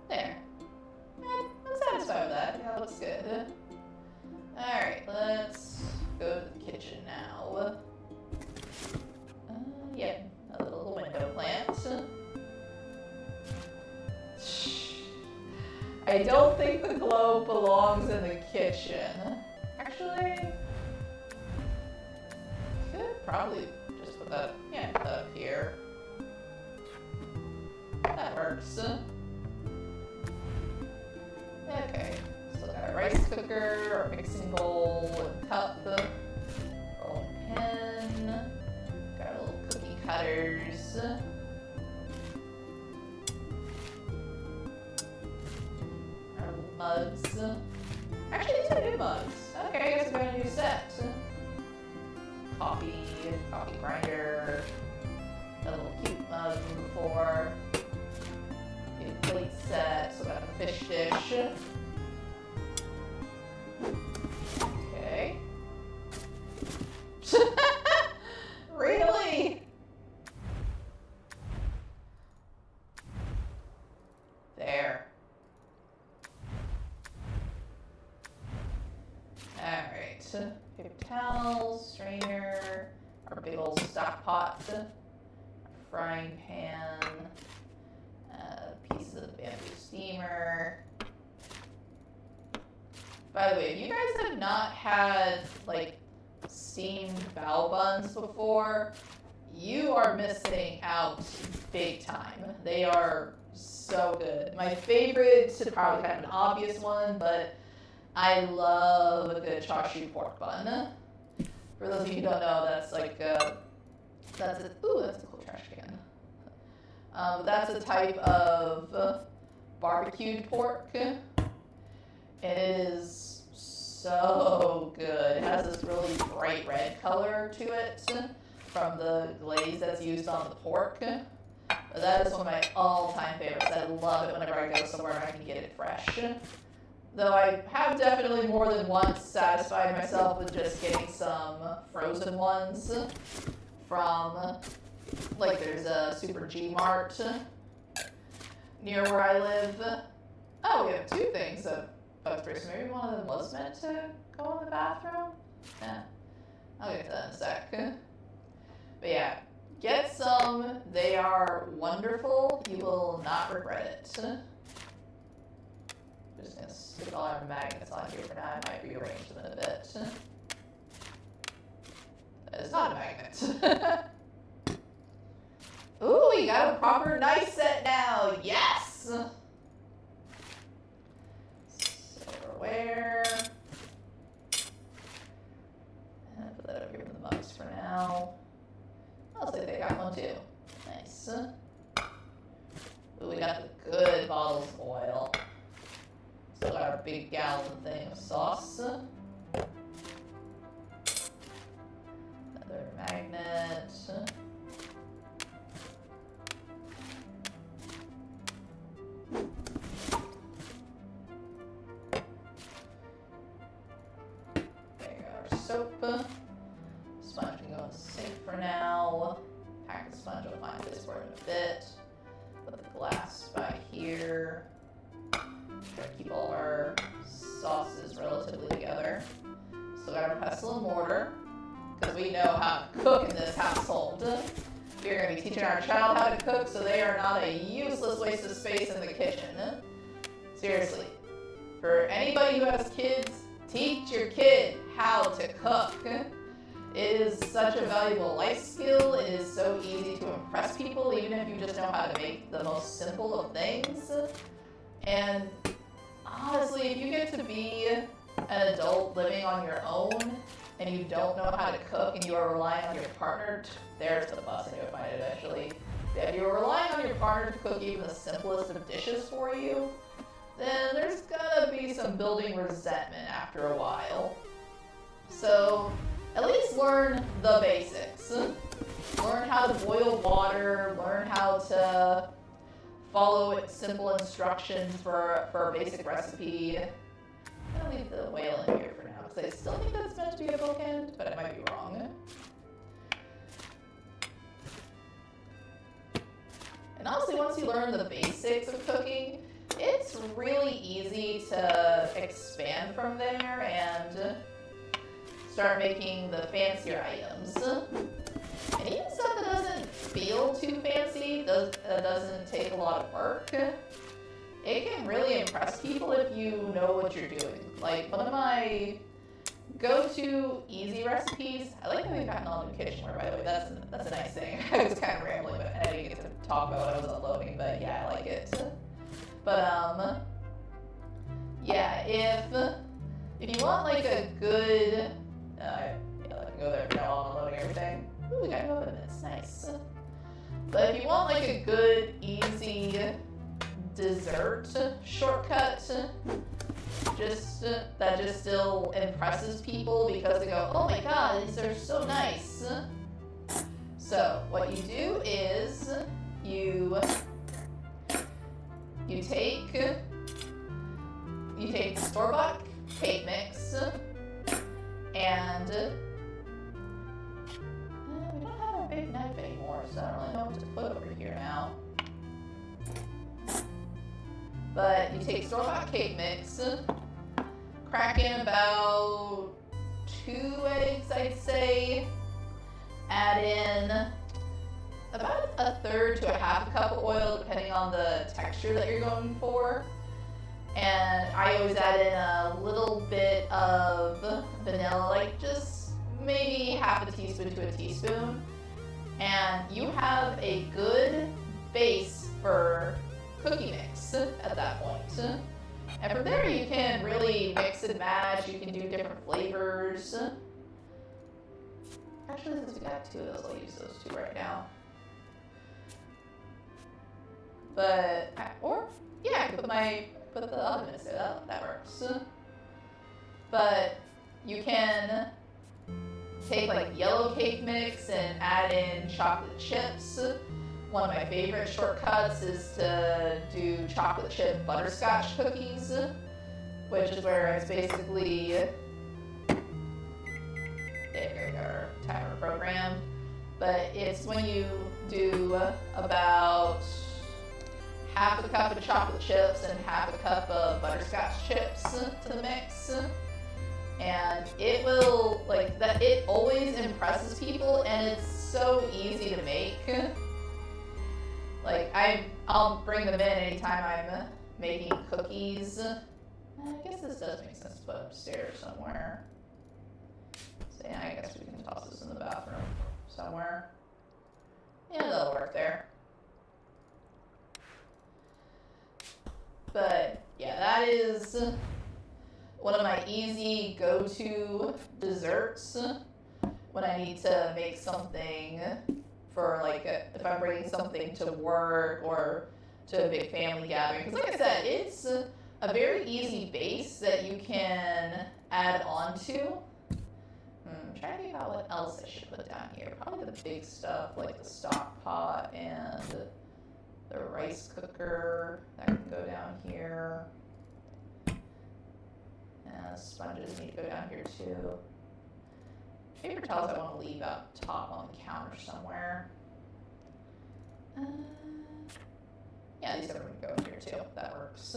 There. I'm satisfied with that. Yeah, that looks good. Alright, let's go to the kitchen now. Yeah, a little window plant. I don't think the globe belongs in the kitchen. Actually, could probably just put that, put that up here. That works. Okay, so got a rice cooker, our mixing bowl, and cup, rolling pin, got our little cookie cutters. Our little mugs. Actually, these are new mugs. Okay, I guess we got a new set. Coffee grinder, a little cute mug from before. New plate set, so got fish dish. Okay. Really? There. Alright. Paper towels, strainer, our big old stock pot, frying pan, pieces of bamboo steamer. By the way, if you guys have not had like steamed bao buns before, you are missing out big time. They are so good. My favorite, probably kind of an obvious one, but I love a good chashu pork bun. For those of you who don't know, that's like that's a cool trash can. That's a type of barbecued pork. It is so good. It has this really bright red color to it from the glaze that's used on the pork. But that is one of my all-time favorites. I love it whenever I go somewhere and I can get it fresh. Though I have definitely more than once satisfied myself with just getting some frozen ones from, like there's a Super G Mart near where I live. Oh, we have two things of bug spray, so maybe one of them was meant to go in the bathroom? Yeah, I'll get to that in a sec. But yeah, get some. They are wonderful. You will not regret it. Just gonna stick all our magnets on here for now. I might rearrange them in a bit. That is not a magnet. Ooh, we got a proper knife set now. Yes! Silverware. And put that over here in the mugs for now. Looks like they got one too. Nice. Ooh, we got the good bottles of oil. Still got our big gallon thing of sauce. Another magnet. There got our soap. Sponge can go in the sink for now. Pack the sponge, I'll find this for in a bit. Put the glass by here. Try to keep all our sauces relatively together. Still got our pestle and mortar, because we know how to cook in this household. We're going to be teaching our child how to cook, so they are not a useless waste of space in the kitchen. Seriously. For anybody who has kids, teach your kid how to cook. It is such a valuable life skill. It is so easy to impress people, even if you just know how to make the most simple of things. And honestly, if you get to be an adult living on your own and you don't know how to cook and you are relying on your partner, there's the bus and you'll find it eventually. If you're relying on your partner to cook even the simplest of dishes for you, then there's gonna be some building resentment after a while. So at least learn the basics. Learn how to boil water, learn how to follow simple instructions for a basic recipe. I'm gonna leave the whale in here for now, because I still think that's meant to be a bookend, but I might be wrong. And honestly, once you learn the basics of cooking, it's really easy to expand from there and start making the fancier items. And even stuff that doesn't feel too fancy, that doesn't take a lot of work, it can really impress people if you know what you're doing. Like, one of my go-to easy recipes, I like that we've gotten all new kitchenware, by the way, that's a nice thing. I was kind of rambling, but I didn't get to talk about what I was unloading, but yeah, I like it. But, yeah, if you want like a good, yeah, I can go there for now while I'm unloading everything. Ooh, we got an oven, that's nice. But if you want like a good, easy dessert shortcut, that just still impresses people because they go, oh my god, these are so nice. So what you do is you take store-bought cake mix, and we don't have a big knife anymore, so I don't really know what to put over here now. But you take store-bought cake mix, crack in about 2 eggs, I'd say, add in about 1/3 to 1/2 cup of oil, depending on the texture that you're going for. And I always add in a little bit of vanilla, like just maybe 1/2 teaspoon to a teaspoon. And you have a good base for cookie mix at that point. And from there you can really mix and match, you can do different flavors. Actually, since we got 2 of those, I'll use those 2 right now. But, or, yeah, I could put the oven in, so that works. But you can take like yellow cake mix and add in chocolate chips. One of my favorite shortcuts is to do chocolate chip butterscotch cookies, which is where it's basically, there we go, our timer programmed. But it's when you do about 1/2 cup of chocolate chips and 1/2 cup of butterscotch chips to the mix. And it will, like, that, it always impresses people, and it's so easy to make. Like, I'll bring them in anytime I'm making cookies. I guess this does make sense to put upstairs somewhere. So yeah, I guess we can toss this in the bathroom somewhere. Yeah, that'll work there. But yeah, that is one of my easy go-to desserts when I need to make something for, like, if I'm bringing something to work or to a big family gathering. Because like I said, it's a very easy base that you can add on to. I'm trying to think about what else I should put down here. Probably the big stuff like the stock pot and the rice cooker. That can go down here. And sponges need to go down here too. Paper towels I want to leave out top on the counter somewhere. Yeah, these are going to go in here too. That works.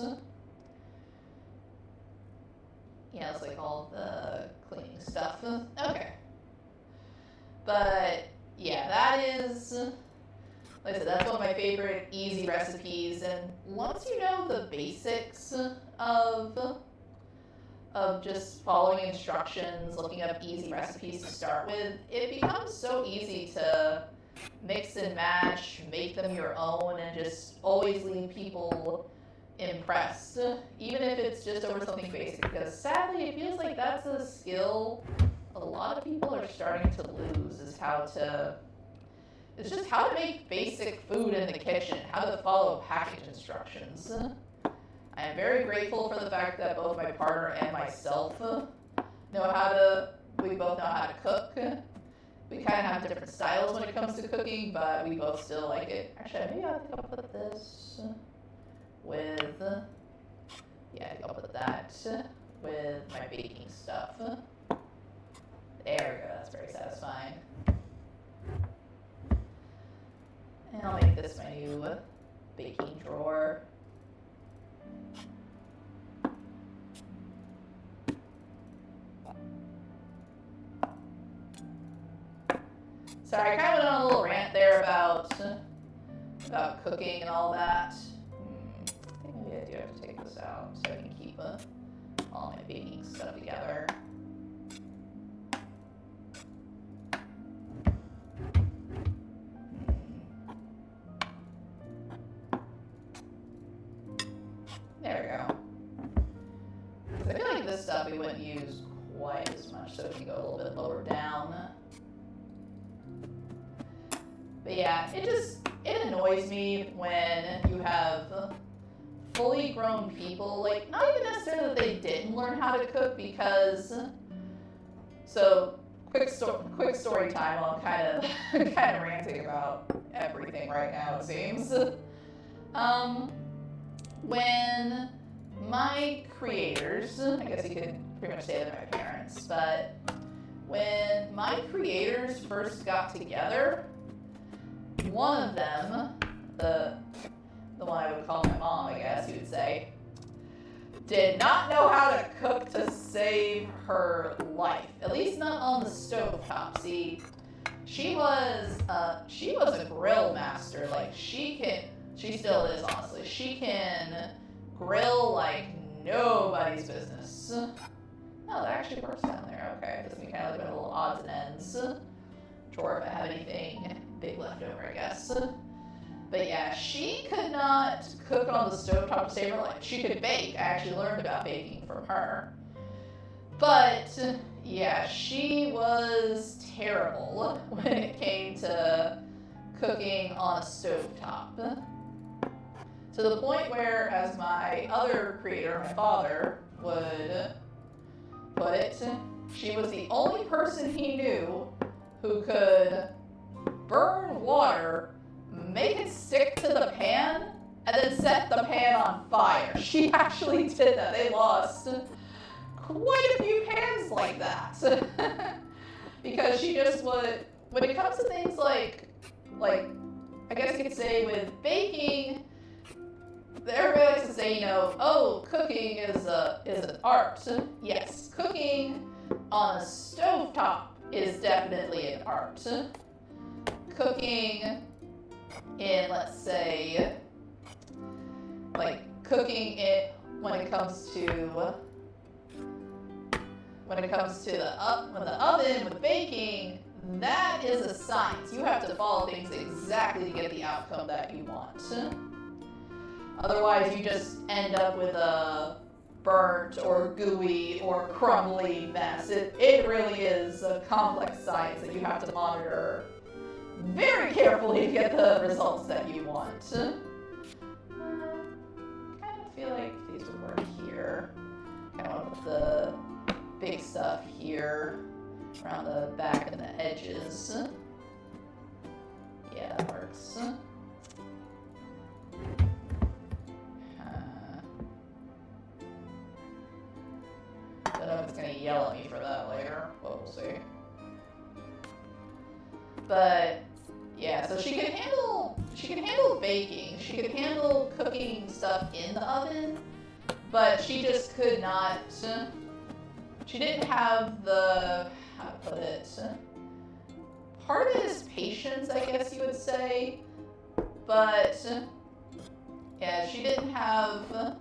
Yeah, it's like all the cleaning stuff. Okay. But yeah, that is, like I said, that's one of my favorite easy recipes. And once you know the basics of just following instructions, looking up easy recipes to start with, it becomes so easy to mix and match, make them your own, and just always leave people impressed, even if it's just over something basic. Because sadly, it feels like that's a skill a lot of people are starting to lose, is it's just how to make basic food in the kitchen, how to follow package instructions. I am very grateful for the fact that both my partner and myself we both know how to cook. We kind of have different styles when it comes to cooking, but we both still like it. Actually, maybe I think I'll put this with, yeah, I think I'll put that with my baking stuff. There we go, that's very satisfying. And I'll make this my new baking drawer. Sorry, I kind of went on a little rant there about cooking and all that. I think maybe I do have to take this out so I can keep all my baking stuff together. There we go. I feel like this stuff we wouldn't use quite as much, so if you go a little bit lower down. But yeah, it annoys me when you have fully grown people, like, not even necessarily that they didn't learn how to cook, because, so quick story time. I'm kind of ranting about everything right now, it seems. When my creators, I guess you could pretty much say they're my parents, but when my creators first got together, one of them, the one I would call my mom, I guess you would say, did not know how to cook to save her life. At least not on the stovetop. See, she was a grill master. Like she still is, honestly. She can grill like nobody's business. Oh, that actually works down there. Okay, this we kind of like a little odds and ends drawer if I have anything big left over, I guess. But yeah, she could not cook on the stovetop to save her life. She could bake. I actually learned about baking from her. But yeah, she was terrible when it came to cooking on a stovetop. To the point where, as my other creator, my father, would put it, she was the only person he knew who could burn water, make it stick to the pan, and then set the pan on fire. She actually did that. They lost quite a few pans like that. Because she just would, when it comes to things like I guess you could say with baking, everybody likes to say, you know, oh, cooking is an art. Yes, cooking on a stovetop is definitely an art. Cooking in, let's say, like cooking it when it comes to the oven with baking, that is a science. You have to follow things exactly to get the outcome that you want. Otherwise, you just end up with a burnt or gooey or crumbly mess. It really is a complex science that you have to monitor very carefully to get the results that you want. I kind of feel like these would work here. Kind of want to put the big stuff here around the back and the edges. Yeah, that works. I don't know if it's going to yell at me for that later, but we'll see. But yeah, so she could handle baking. She could handle cooking stuff in the oven, but she just could not. She didn't have the, how to put it, part of it is patience, I guess you would say, but yeah, she didn't have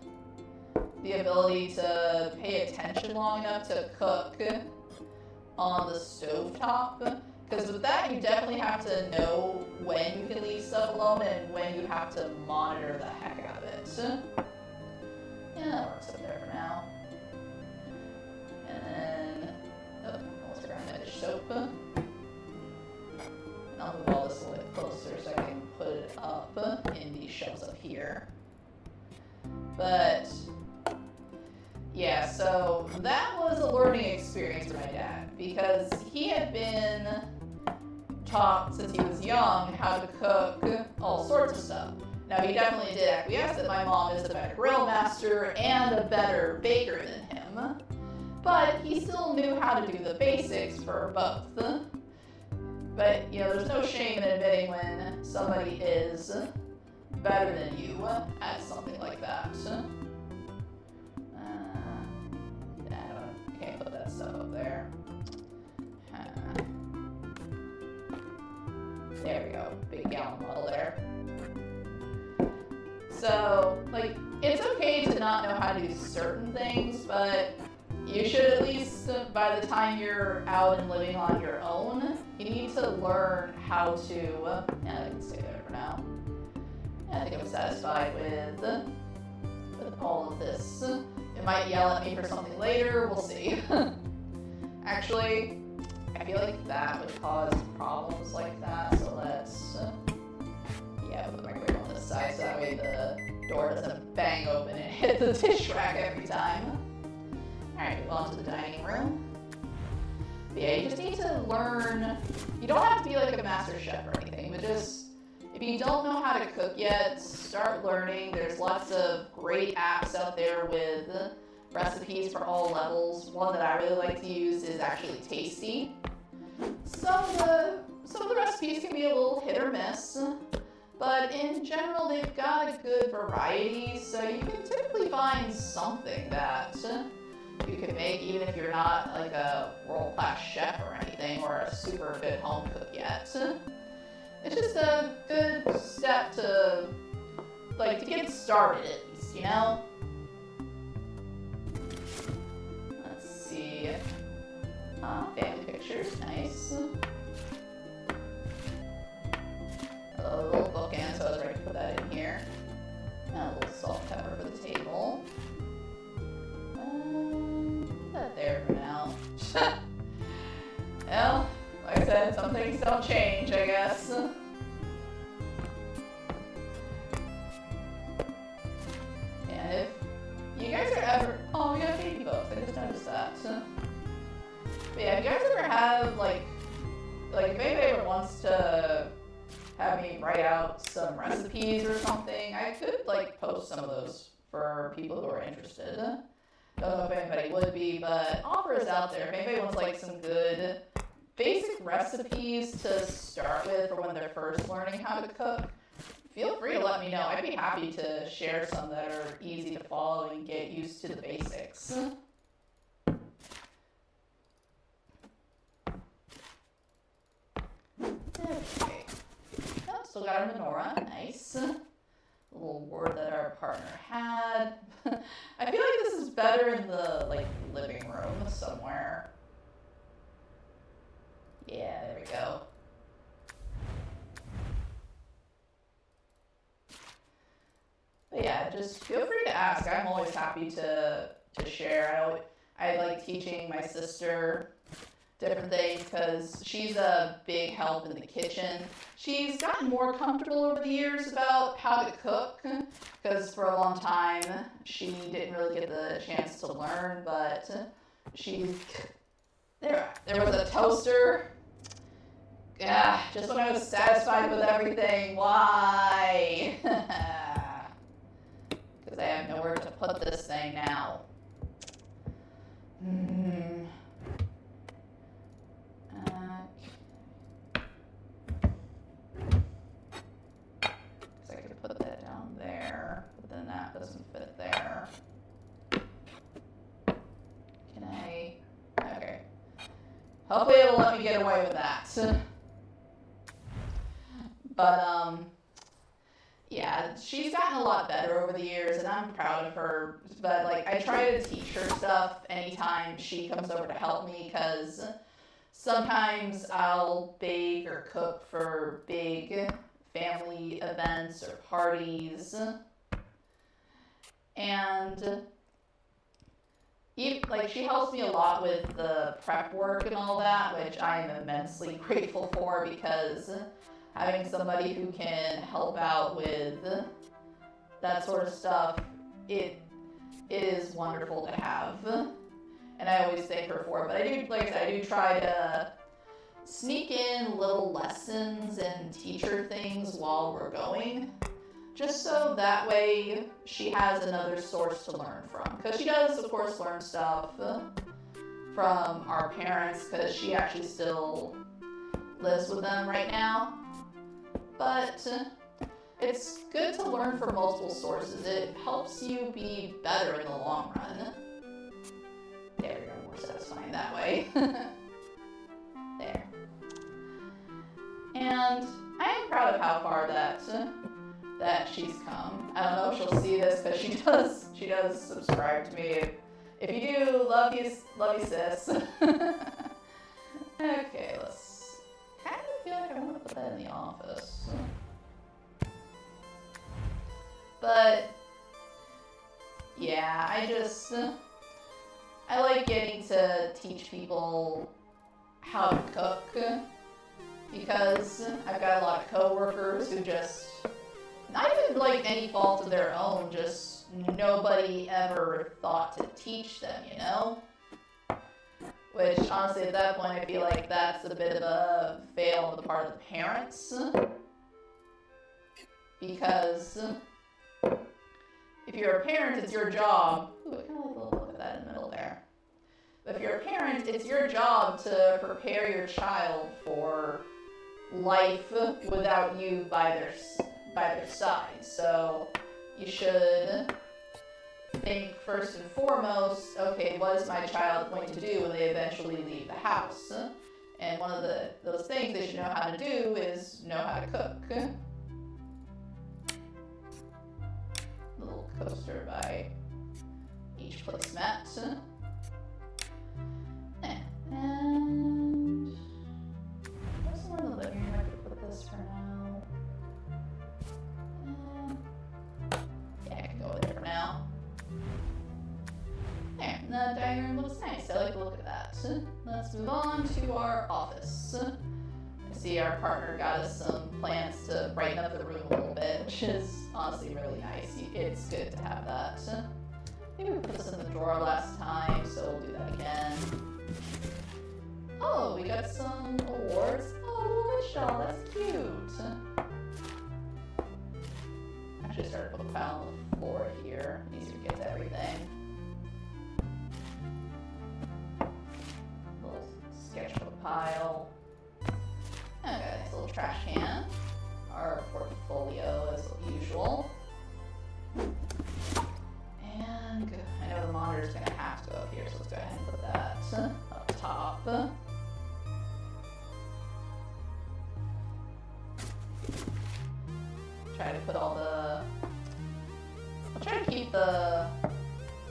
the ability to pay attention long enough to cook on the stovetop. Because with that, you definitely have to know when you can leave stuff alone and when you have to monitor the heck out of it. Yeah, that works up there for now. And then, oh, almost forgot my dish soap. And I'll move all this a little bit closer so I can put it up in these shelves up here. But yeah, so that was a learning experience for my dad because he had been taught since he was young how to cook all sorts of stuff. Now he definitely did acquiesce that my mom is a better grill master and a better baker than him, but he still knew how to do the basics for both. But you know, there's no shame in admitting when somebody is better than you at something like that. I can't put that stuff up there. There we go, big gallon bottle there. So, like, it's okay to not know how to do certain things, but you should at least, by the time you're out and living on your own, you need to learn how to, yeah, I can stay there for now. Yeah, I think I'm satisfied with all of this. It might yell at me for something later, we'll see. Actually, I feel like that would cause problems like that, so let's, yeah, put the microwave on this side so that way the door doesn't bang open and hit the dish rack every time. Alright, move on to the dining room. But yeah, you just need to learn, you don't have to be like a master chef or anything, but just, if you don't know how to cook yet, start learning. There's lots of great apps out there with recipes for all levels. One that I really like to use is actually Tasty. Some of the recipes can be a little hit or miss, but in general they've got a good variety, so you can typically find something that you can make even if you're not like a world-class chef or anything, or a super good home cook yet. It's just a good step to get started at least, you know? Let's see. Family pictures, nice. A little bookend, so I was ready to put that in here. And a little salt and pepper for the table. Put that there for now. Well, like I said, some things don't change, I guess. And if you guys are ever... Oh, we got baby books. I just noticed that. But yeah, if you guys ever have, like if anybody ever wants to have me write out some recipes or something, I could, post some of those for people who are interested. Don't know if anybody would be, but offers out there. If anybody wants, some good basic recipes to start with for when they're first learning how to cook, feel free to let me know. I'd be happy to share some that are easy to follow and get used to the basics. Okay. Oh, still got our menorah. Nice. A little ward that our partner had. I feel like this is better in the living room somewhere. Yeah, there we go. But yeah, just feel free to ask. I'm always happy to share. I like teaching my sister different things because she's a big help in the kitchen. She's gotten more comfortable over the years about how to cook because for a long time she didn't really get the chance to learn, but there was a toaster. Yeah, just when I was satisfied with everything. Why? Because I have nowhere to put this thing now. Because I could put that down there, but then that doesn't fit there. Can I? Okay. Hopefully it'll let me get away with that. But, yeah, she's gotten a lot better over the years, and I'm proud of her. But, I try to teach her stuff anytime she comes over to help me, because sometimes I'll bake or cook for big family events or parties. And she helps me a lot with the prep work and all that, which I am immensely grateful for, because having somebody who can help out with that sort of stuff, it is wonderful to have. And I always thank her for it. But I do try to sneak in little lessons and teach her things while we're going, just so that way she has another source to learn from. Because she does, of course, learn stuff from our parents, because she actually still lives with them right now. But it's good to learn from multiple sources. It helps you be better in the long run. There we go, more satisfying that way. There. And I am proud of how far that she's come. I don't know if she'll see this, but she does subscribe to me. If you do, love you sis. Okay, let's kind of feel like I want to put that in the office. But yeah, I like getting to teach people how to cook, because I've got a lot of coworkers who just, not even any fault of their own, just nobody ever thought to teach them, you know? Which, honestly, at that point, I feel like that's a bit of a fail on the part of the parents. because if you're a parent, it's your job. Ooh, I kind of like the little look of that in the middle there. But if you're a parent, it's your job to prepare your child for life without you by their side. So you should think first and foremost, okay, what is my child going to do when they eventually leave the house? And one of those things they should know how to do is know how to cook. A little coaster by each placemat. And there's somewhere in the living room I could put this for now. Yeah, I can go with it for now. There, and the dining room looks nice. I like the look of that. Let's move on to our office. I see our partner got us some plants to brighten up the room a little bit, which is honestly really nice. It's good to have that. Maybe we put this in the drawer last time, so we'll do that again. Oh, we got some awards. Oh, a little witch doll, that's cute. Actually started to put a pile on the floor here. Easier to get to everything. Little sketchbook pile. Okay, nice little trash can. Our portfolio as usual. And good. I know the monitor's gonna have to go up here, so let's go ahead and put that up top. Try to put I'll try to keep the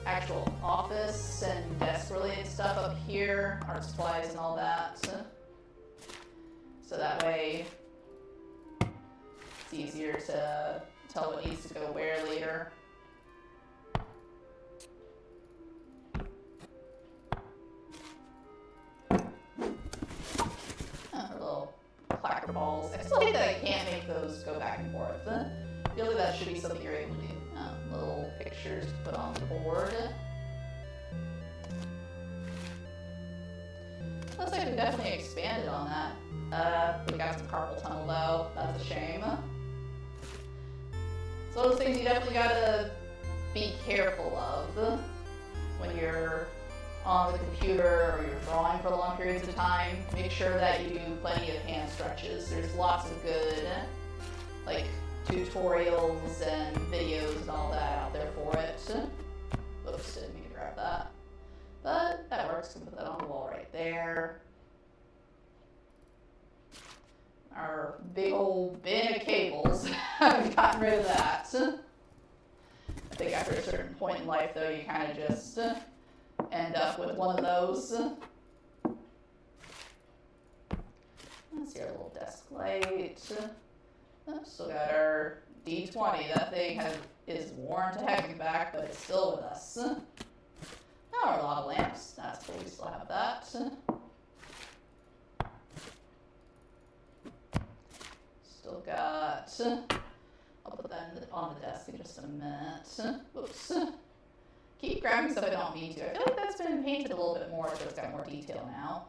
actual office and desk related stuff up here, art supplies and all that. So that way it's easier to tell what needs to go where later. Our little clacker balls. I still hate that I can't make those go back and forth. I feel like that should be something you're able to do. Little pictures to put on the board. Looks like we definitely expanded on that. We got some carpal tunnel though. That's a shame. So those things you definitely gotta be careful of when you're on the computer or you're drawing for long periods of time. Make sure that you do plenty of hand stretches. There's lots of good like tutorials and videos and all that out there for it. Oops, didn't mean to grab that. But that works. Can put that on the wall right there. Our big old bin of cables. I've gotten rid of that. I think after a certain point in life, though, you kind of just end up with one of those. Let's see our little desk light. Oh, still got our D20. That thing is worn to heck and back, but it's still with us. Now our lava lamps. That's cool. We still have that. Still got. I'll put that on the desk in just a minute. Oops. Keep grabbing stuff I don't mean to. I feel like that's been painted a little bit more, so it's got more detail now.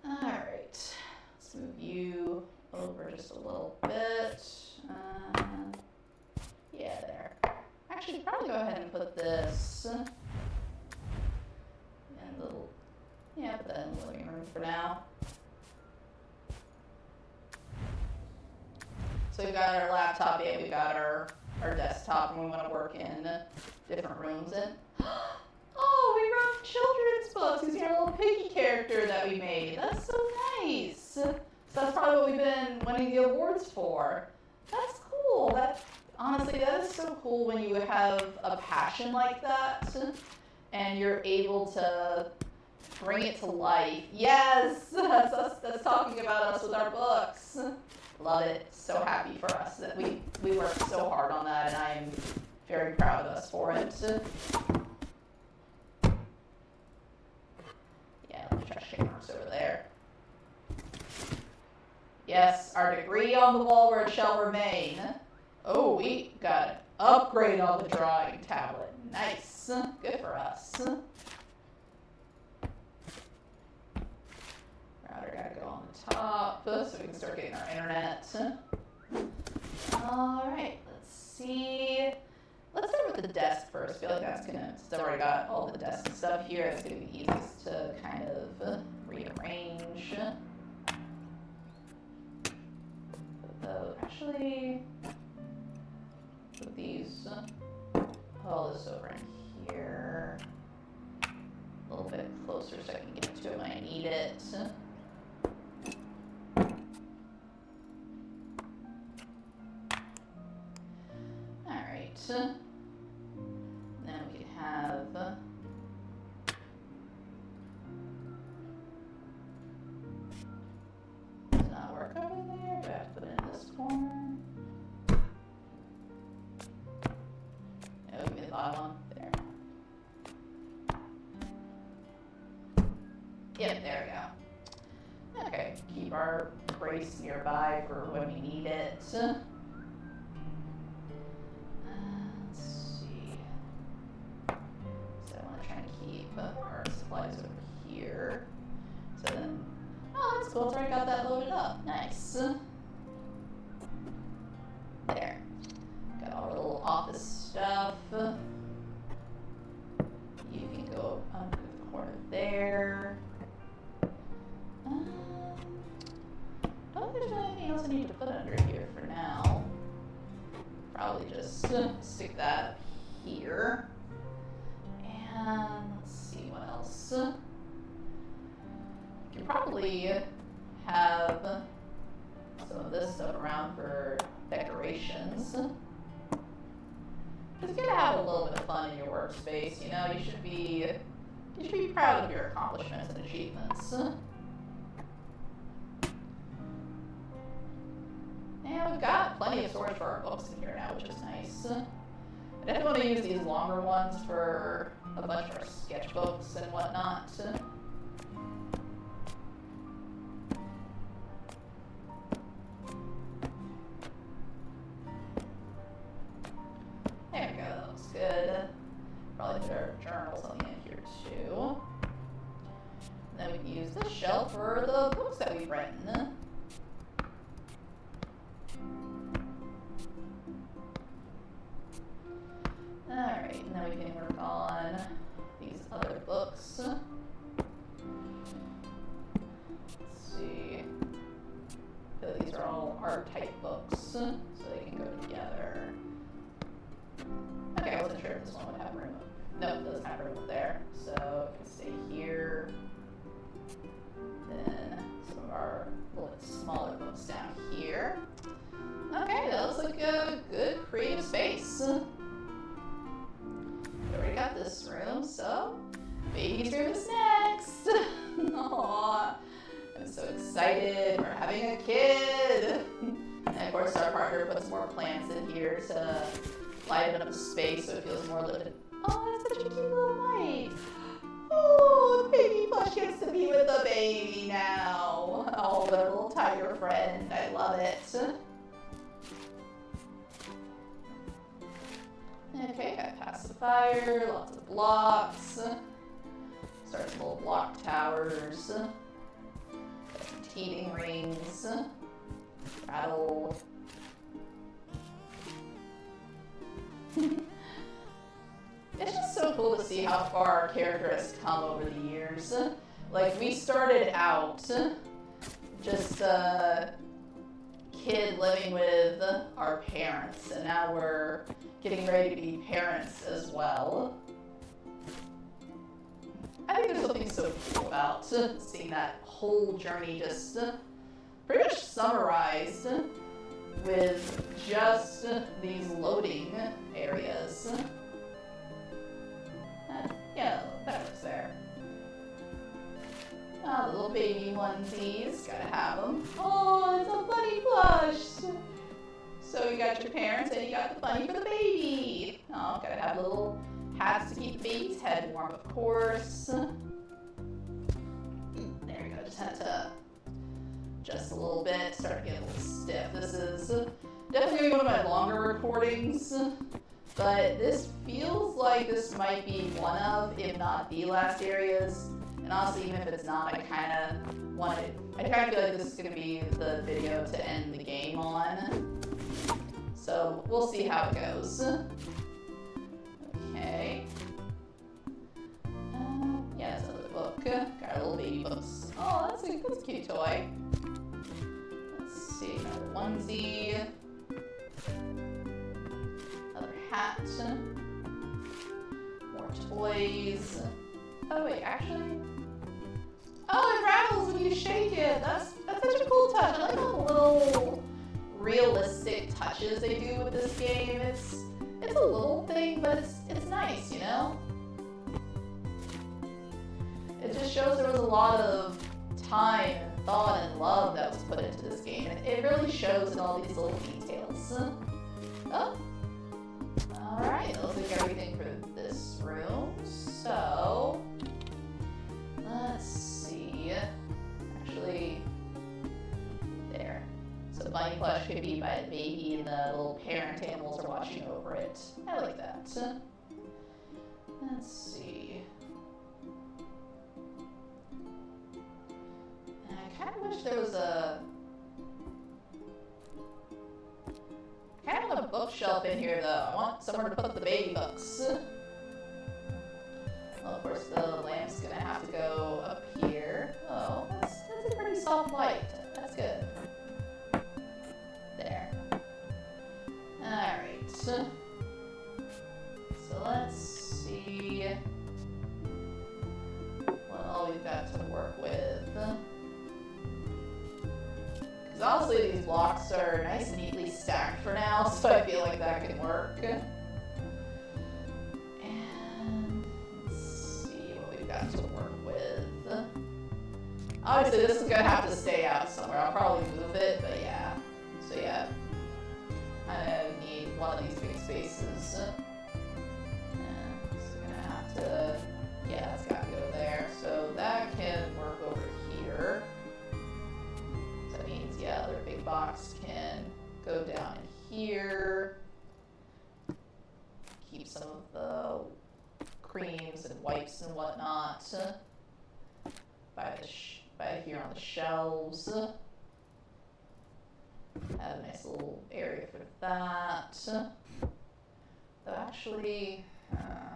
Alright. Let's move you over just a little bit. Yeah, there. Actually, probably go ahead and put this in a little. Yeah, put that in the living room for now. So we've got our laptop, and we've got our desktop, and we want to work in different rooms. And oh, we wrote children's books. He's our little piggy character that we made. That's so nice. So that's probably what we've been winning the awards for. That's cool. Honestly, that is so cool when you have a passion like that and you're able to bring it to life. Yes, that's us. That's talking about us with our books. Love it. So happy for us that we worked so hard on that, and I am very proud of us for it. Yeah, the trash can marks over there. Yes, our degree on the wall where it shall remain. Oh, we got an upgrade on the drawing tablet. Nice. Good for us. Router gotta go on the top so we can start getting our internet. Alright, let's see. Let's start with the desk first. I feel like that's gonna, since I've already got all the desk and stuff here, it's gonna be the easiest to kind of rearrange. Actually, put these, all this over in here. A little bit closer so I can get to it when I need it. Alright. Then we can have does it not work over there? Do I have to put it in this corner? No, give me the bottom one. There. Yep, there we go. Okay, keep our brace nearby for when we need it. Let's see. So I want to try and keep our supplies over here. So then, oh, that's cool. It's already got that loaded up. Nice. There. Got all our little office stuff. You can go under the corner there. Don't think there's really anything else I need to put under here for now. Probably just stick that here. And let's see what else. You can probably have some of this stuff around for decorations. Because you gotta have a little bit of fun in your workspace, you know, you should be proud of your accomplishments and achievements. And we've got plenty of storage for our books in here now, which is nice. I definitely want to use these longer ones for a bunch of our sketchbooks and whatnot. There we go, that looks good. Probably put our journals on the end here too. And then we can use this shelf for the books that we've written. Alright, and then we can work on these other books. Let's see. So these are all art-type books, so they can go together. Okay, I wasn't sure if this one would have room. No, it doesn't have room up there, so it can stay here. Then some of our little bit smaller books down here. Okay, that looks like a good creative space. We already got this room, so baby's room is next. Aww, I'm so excited. We're having a kid. And of course, our partner puts more plants in here to liven up the space so it feels more lived. Oh, that's such a cute little light. Oh, the baby plush gets to be with the baby now. Oh, the little tiger friend. I love it. Okay, got pacifier, lots of blocks. Start some little block towers. Got some heating rings. Rattle. It's just so cool to see how far our character has come over the years. Like, we started out just a kid living with our parents, and now we're getting ready to be parents as well. I think there's something so cool about seeing that whole journey just pretty much summarized with just these loading areas. Yeah, that works there. Oh, the little baby onesies, gotta have them. Oh, it's a bunny plush. So you got your parents and you got the bunny for the baby. Oh, gotta have little hats to keep the baby's head warm, of course. There we go, just had to adjust a little bit, start to get a little stiff. This is definitely one of my longer recordings, but this feels like this might be one of, if not the last areas. And And honestly, even if it's not, I kind of feel like this is going to be the video to end the game on. So we'll see how it goes. Okay. Yeah, that's another book. Got our little baby books. Oh, that's a cute toy. Let's see, another onesie. Another hat. More toys. Oh wait, actually. Oh, it rattles when you shake it. That's such a cool touch. I like all the little realistic touches they do with this game. It's a little thing, but it's nice, you know? It just shows there was a lot of time and thought and love that was put into this game. And it really shows in all these little details. Oh. Alright, that looks like everything for this room. So, let's see. Actually, there. So bunny plush could be by the baby and the little parent animals are watching over it. I like that. Let's see. I kind of wish there was a... I kind of want a bookshelf in here though. I want somewhere to put the baby books. Well, of course the lamp's gonna have to go up here. Oh, that's a pretty soft light. That's good. There. Alright. So let's see what all we've got to work with. Because honestly, these blocks are nice and neatly stacked for now, so I feel like that can work. And let's see what we've got to work with. Obviously, this is going to have to stay out somewhere. I'll probably move it, but yeah. So yeah, I need one of these big spaces. And it's going to have to, yeah, it's got to go there. So that can work over here. So that means, yeah, their big box can go down in here. Keep some of the creams and wipes and whatnot by here on the shelves. Have a nice little area for that. So actually, I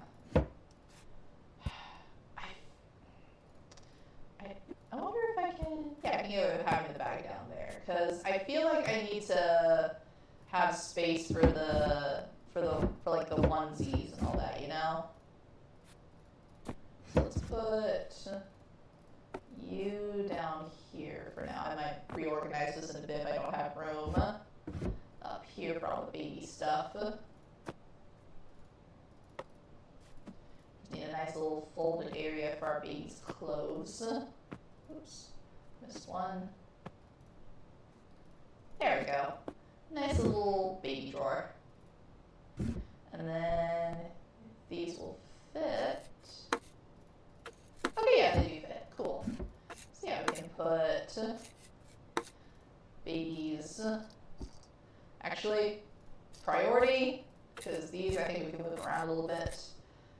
wonder if I can, yeah, I can get rid of having the bag down there, because I feel like I need to have space for like the onesies and all that, you know? So let's put you down here for now. I might reorganize this in a bit if I don't have room. Up here for all the baby stuff. Just need a nice little folded area for our baby's clothes. Oops, missed one. There we go. Nice little baby drawer. And then these will fit. Okay, yeah, they do fit. Cool. So yeah, we can put babies. Actually, priority, because these I think we can move around a little bit.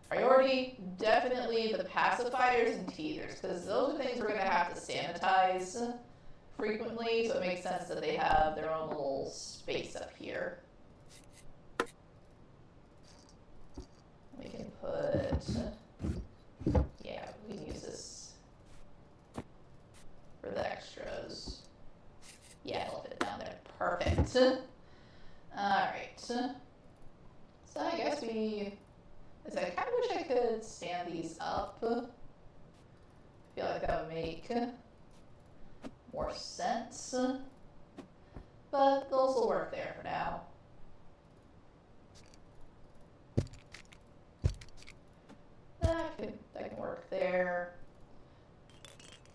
Priority, definitely the pacifiers and teethers, because those are things we're going to have to sanitize frequently, so it makes sense that they have their own little space up here. We can put, yeah, we can use this for the extras. Yeah, it'll fit down there. Perfect. Alright. So I guess I kind of wish I could stand these up. I feel like that would make more sense. But those will work there for now. That can work there.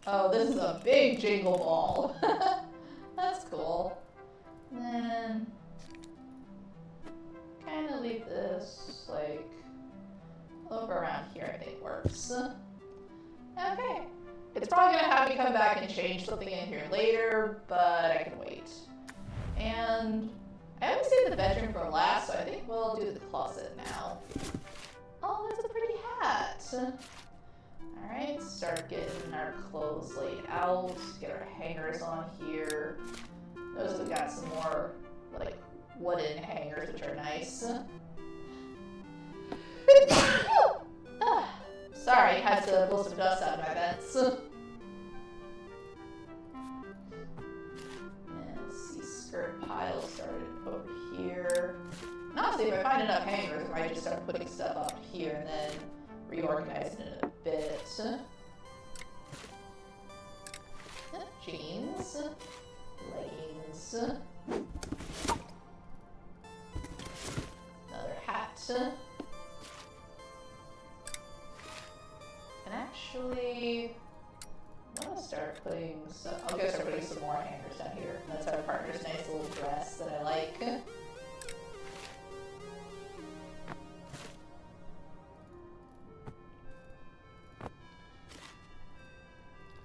Oh, this is a big jingle ball. That's cool. And then kind of leave this like over around here, I think works. Okay. It's probably gonna have me come back and change something in here later, but I can wait. And I always saved the bedroom for last, so I think we'll do the closet now. Oh, that's a pretty hat. Alright, start getting our clothes laid out, get our hangers on here. Notice we got some more, like, wooden hangers, which are nice. Sorry, had to blow some dust out of my vents. And let's see, skirt pile started over here. And honestly, if I find enough hangers, I might just start putting stuff up here and then reorganizing it a bit. Jeans, leggings, another hat. And actually, I'm gonna start putting some, I'm gonna start putting some more hangers down here. That's our partner's nice little dress that I like. If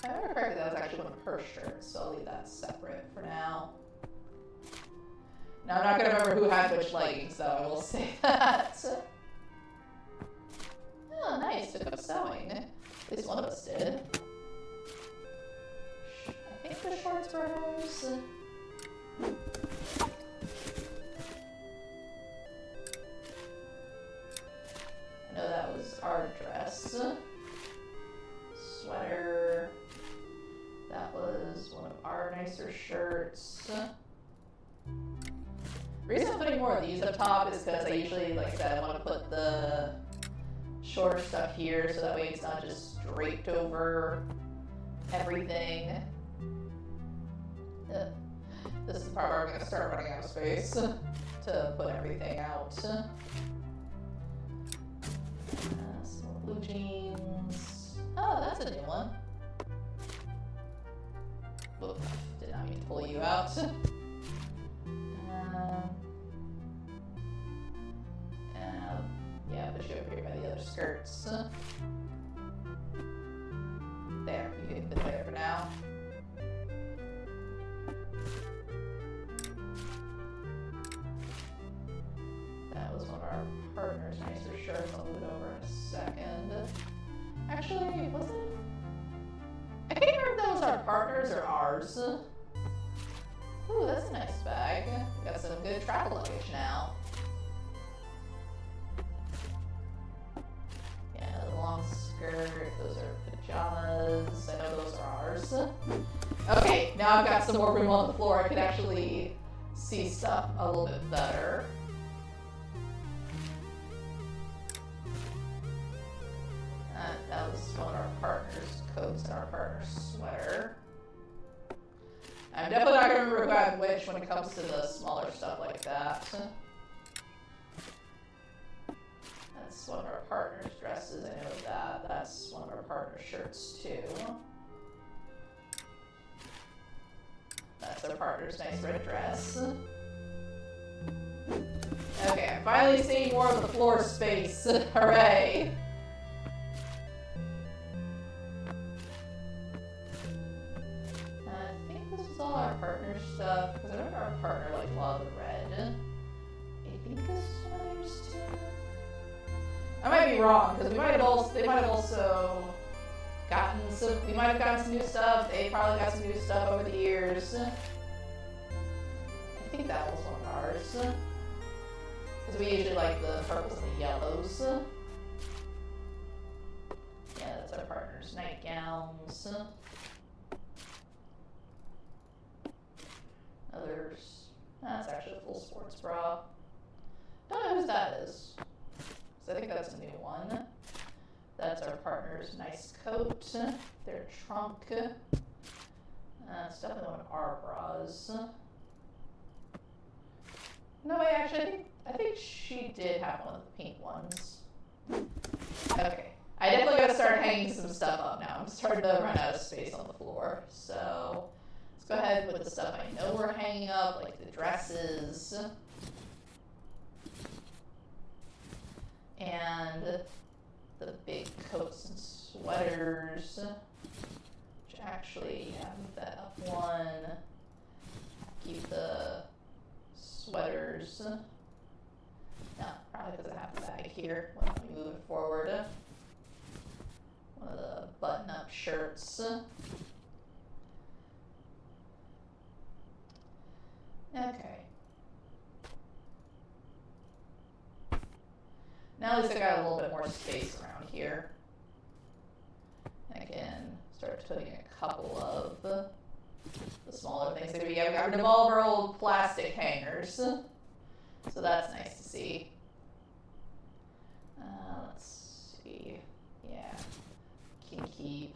I remember correctly, that was actually one of her shirts, so I'll leave that separate for now. Now, I'm not gonna remember who had which leggings, though, I will say that. Oh, nice, took up sewing. At least one of us did. I think the shorts were hers. I know that was our dress. Sweater. That was one of our nicer shirts. The reason I'm putting more of these up top is because I usually, like I said, I want to put the shorter stuff here so that way it's not just draped over everything. This is the part where I'm going to start running out of space to put everything out. Some more blue jeans. Oh, that's a new one. Whoop, did not mean to pull you out. Yeah, put you over here by the other skirts. There, you can fit there for now. That was one of our partner's nicer shirts. I'll move it over in a second. Actually, was it? I can't remember if that was our partner's or ours. Ooh, that's a nice bag. We got some good travel luggage now. Long skirt, those are pajamas, I know those are ours. Okay, now I've got some more room on the floor, I could actually see stuff a little bit better. That was one of our partner's coats and our partner's sweater. I'm definitely not going to remember who had which when it comes to the smaller stuff like that. That's one of our partner's dresses, I know that. That's one of our partner's shirts too. That's our partner's nice red dress. Okay, I'm finally seeing more of the floor space. Hooray! I think this is all our partner stuff, because I remember our partner liked a lot of the red. I think this is one of yours too. I might be wrong, because they might have also gotten some, we might have gotten some new stuff, they probably got some new stuff over the years. I think that was one of ours. Because we usually like the purples and the yellows. Yeah, that's our partner's nightgowns. Others, that's actually a full sports bra. Don't know whose that is. So I think that's a new one. That's our partner's nice coat, their trunk. It's definitely one of our bras. No, wait, actually, I think she did have one of the pink ones. Okay, I definitely gotta start hanging some stuff up now. I'm starting to run out of space on the floor. So let's go ahead with the stuff I know we're hanging up, like the dresses. And the big coats and sweaters, which actually, yeah, move that up one, keep the sweaters, no, probably because I have the bag here, let me move it forward. One of the button-up shirts. Okay. Now at least I got a little bit more space around here. I can start putting a couple of the smaller things. We got rid of all of our old plastic hangers. So that's nice to see. Let's see. Yeah. Can keep.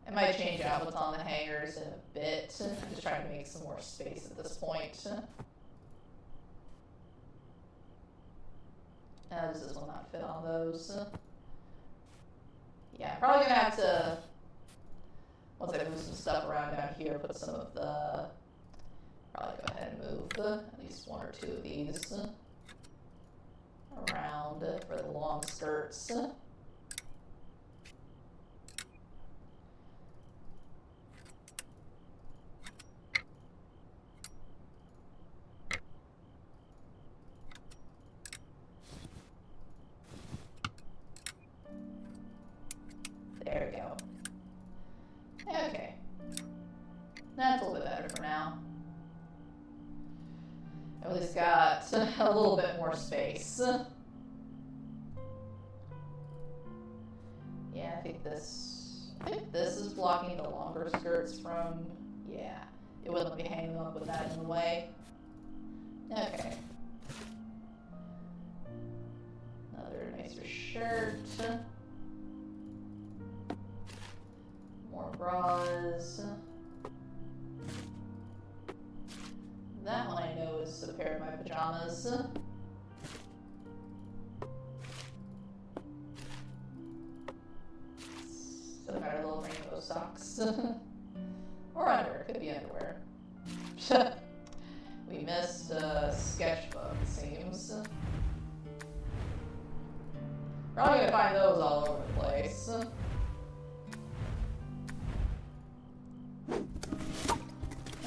I might change out what's on the hangers in a bit. I'm just trying to make some more space at this point. Does this one not fit on those? Yeah, I'm probably gonna have to, once I move some stuff around down here, put some of the, probably go ahead and move at least one or two of these around for the long skirts. There we go. Okay. That's a little bit better for now. At least got a little bit more space. Yeah, I think this is blocking the longer skirts from, yeah, it wouldn't be hanging up with that in the way. Okay. Another nicer shirt. More bras. That one I know is a pair of my pajamas. Still got our little rainbow socks. Or underwear, could be underwear. We missed a sketchbook, it seems. Probably gonna find those all over the place.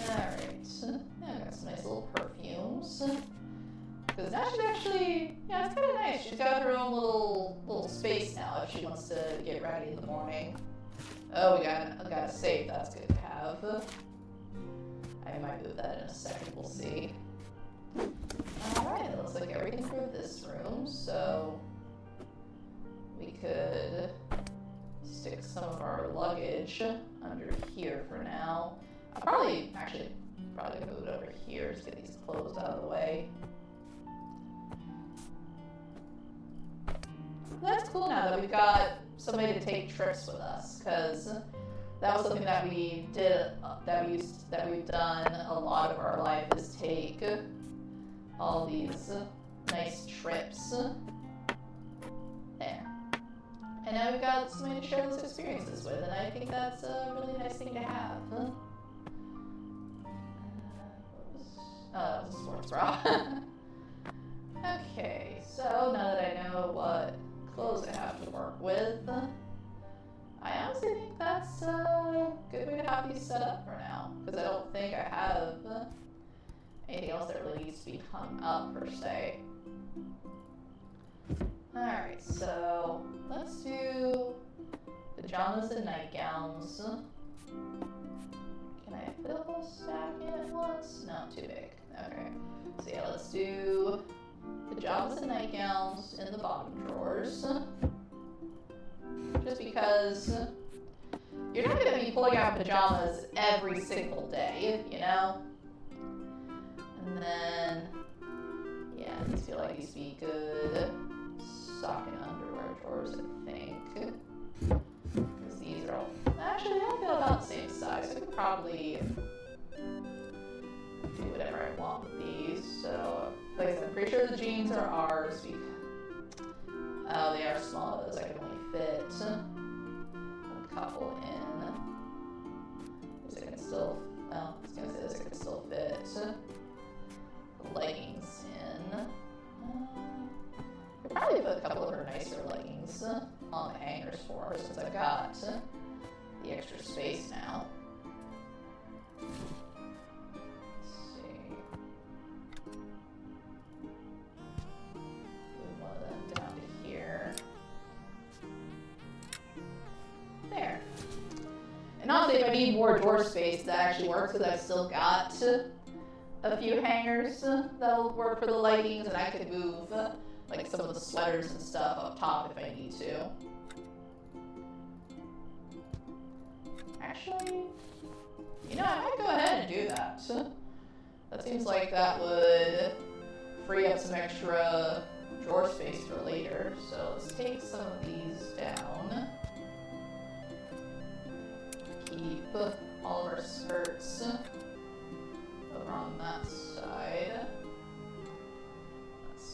Alright, yeah, I got some nice little perfumes. Because now she's actually, yeah, it's kind of nice. She's got her own little space now if she wants to get ready in the morning. Oh, we got a safe. That's good to have. I might move that in a second. We'll see. Alright, it looks like everything for this room. So we could stick some of our luggage under here for now. I'll probably gonna move it over here to get these clothes out of the way. That's cool now that we've got somebody to take trips with us, because that was something that we did, that we've done a lot of our life, is take all these nice trips. There. And now we've got somebody to share those experiences with, and I think that's a really nice thing to have. Oh, that was a sports bra. Okay, so now that I know what clothes I have to work with, I honestly think that's a good way to have these set up for now, because I don't think I have anything else that really needs to be hung up per se. Alright, so let's do pajamas and nightgowns. Can I fill a stack in at once? No, too big. Okay, so yeah, let's do pajamas and nightgowns in the bottom drawers. Just because you're not going to be pulling out pajamas every single day, you know? And then, yeah, these feel like these be good sock and underwear drawers, I think. Because these are all, actually, they all feel about the same size. So I could probably do whatever I want with these. So, like I said, I'm pretty sure the jeans are ours. Oh, they are small, those I can only fit a couple in. These I can still, well, I was gonna say this I can still fit the leggings in. I'll probably put a couple of her nicer leggings on the hangers for her, since I've got the extra space now. I need more drawer space, that actually works because I've still got a few hangers that'll work for the leggings, and I could move like some of the sweaters and stuff up top if I need to. Actually, you know, I might go ahead and do that. That seems like that would free up some extra drawer space for later. So let's take some of these down. Keep all of our skirts over on that side. Let's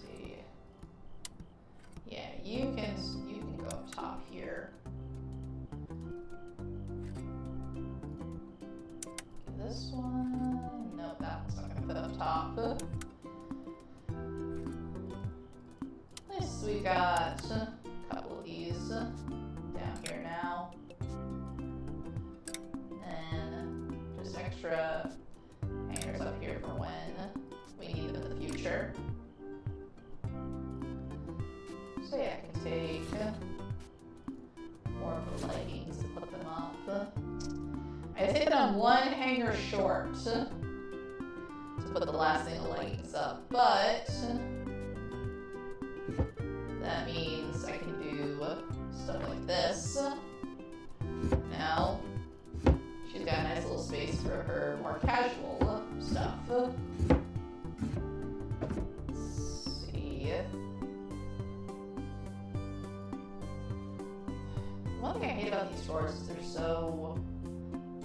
see. Yeah, you can go up top here. This one, nope, that one's not gonna fit up top. At least we got a couple of these down here now. And just extra hangers up here for when we need them in the future. So yeah, I can take more of the leggings and put them up. I take it on one hanger short to put the last thing of leggings up, but that means I can do stuff like this. Now, she's got a nice little space for her more casual stuff. Let's see. One thing I hate about these drawers is they're so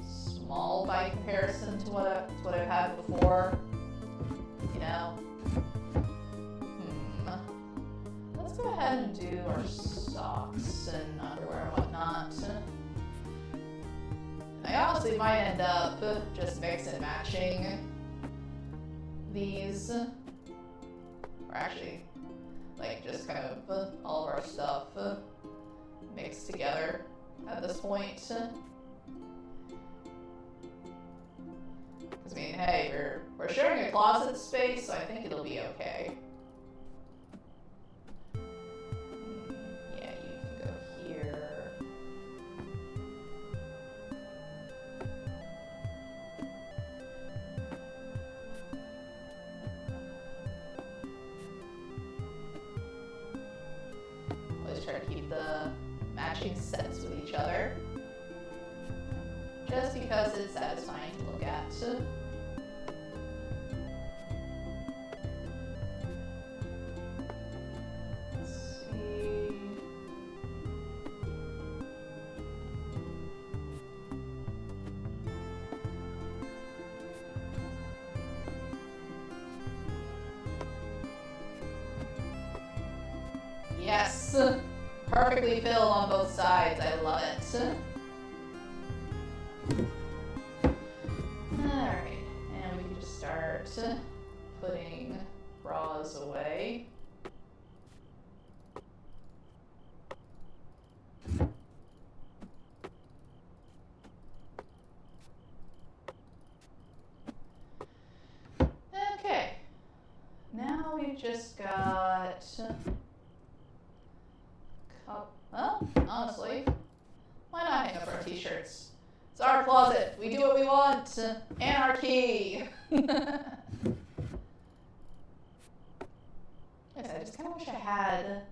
small by comparison to what I've had before, you know. Let's go ahead and do our socks and underwear and whatnot. I honestly might end up just mix and matching these, or actually, like just kind of all of our stuff mixed together at this point. I mean, hey, we're sharing a closet space, so I think it'll be okay. Yeah, you can go here. Always try to keep the matching sets with each other, just because it's satisfying to look at. Let's see. Yes, perfectly filled on both sides. I love it. Alright, and we can just start putting bras away. Okay, now we've just got, well, honestly, why not hang up our t-shirts? It's our closet. We do what we want. Anarchy. Yes, I just kind of wish I had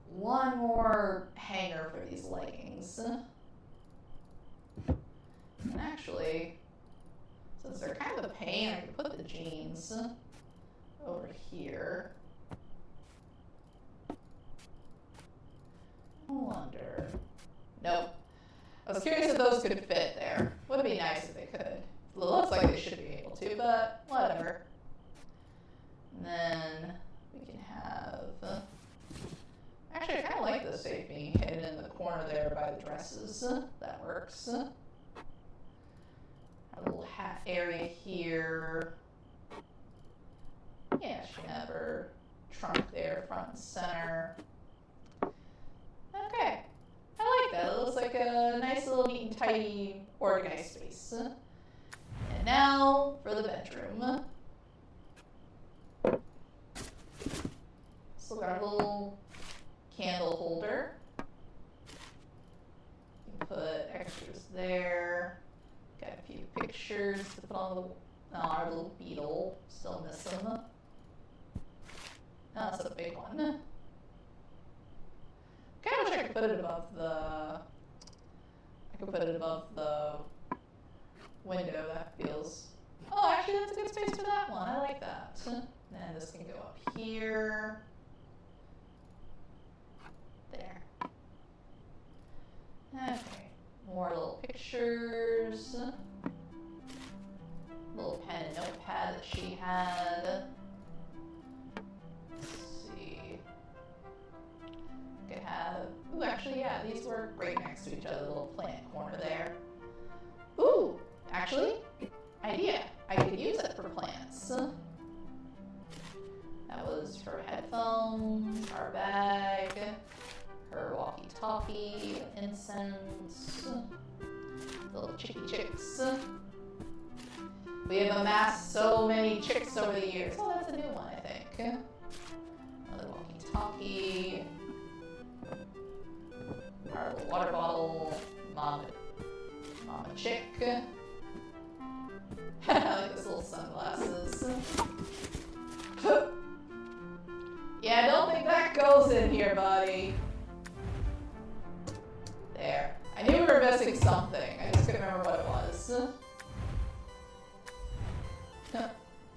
one more hanger for these leggings. And actually, since they're kind of a pain, I could put the jeans over here. I wonder. Nope. I was curious if those could fit there. Would be nice if they could. It looks like they should be able to, but whatever. And then we can have... Actually, I kind of like the safe being hidden in the corner there by the dresses. That works. A little hat area here. Yeah, she can have her trunk there, front and center. Okay. I like that. It looks like a nice little neat and tidy, organized space. And now for the bedroom. So we've got a little candle holder. You can put extras there. pictures to put on the, our little beetle. Still miss him. Oh, that's a big one. Kind of wish I could put it above the, window. That feels, oh, actually that's a good space for that one. I like that. And this can go up here. There. Okay, more little pictures. Little pen and notepad that she had. Let's see. Could have, ooh, actually, yeah, these were right next to each other, the little plant corner there. Ooh, actually, idea. I could use it for plants. That was her headphones, our bag, her walkie-talkie, incense, little chicky chicks. We have amassed so many chicks over the years. Oh, that's a new one, I think. Another walkie-talkie, our little water bottle, mama chick. I like this little sunglasses. Yeah, I don't think that goes in here, buddy. There. I knew we were missing something. I just couldn't remember what it was.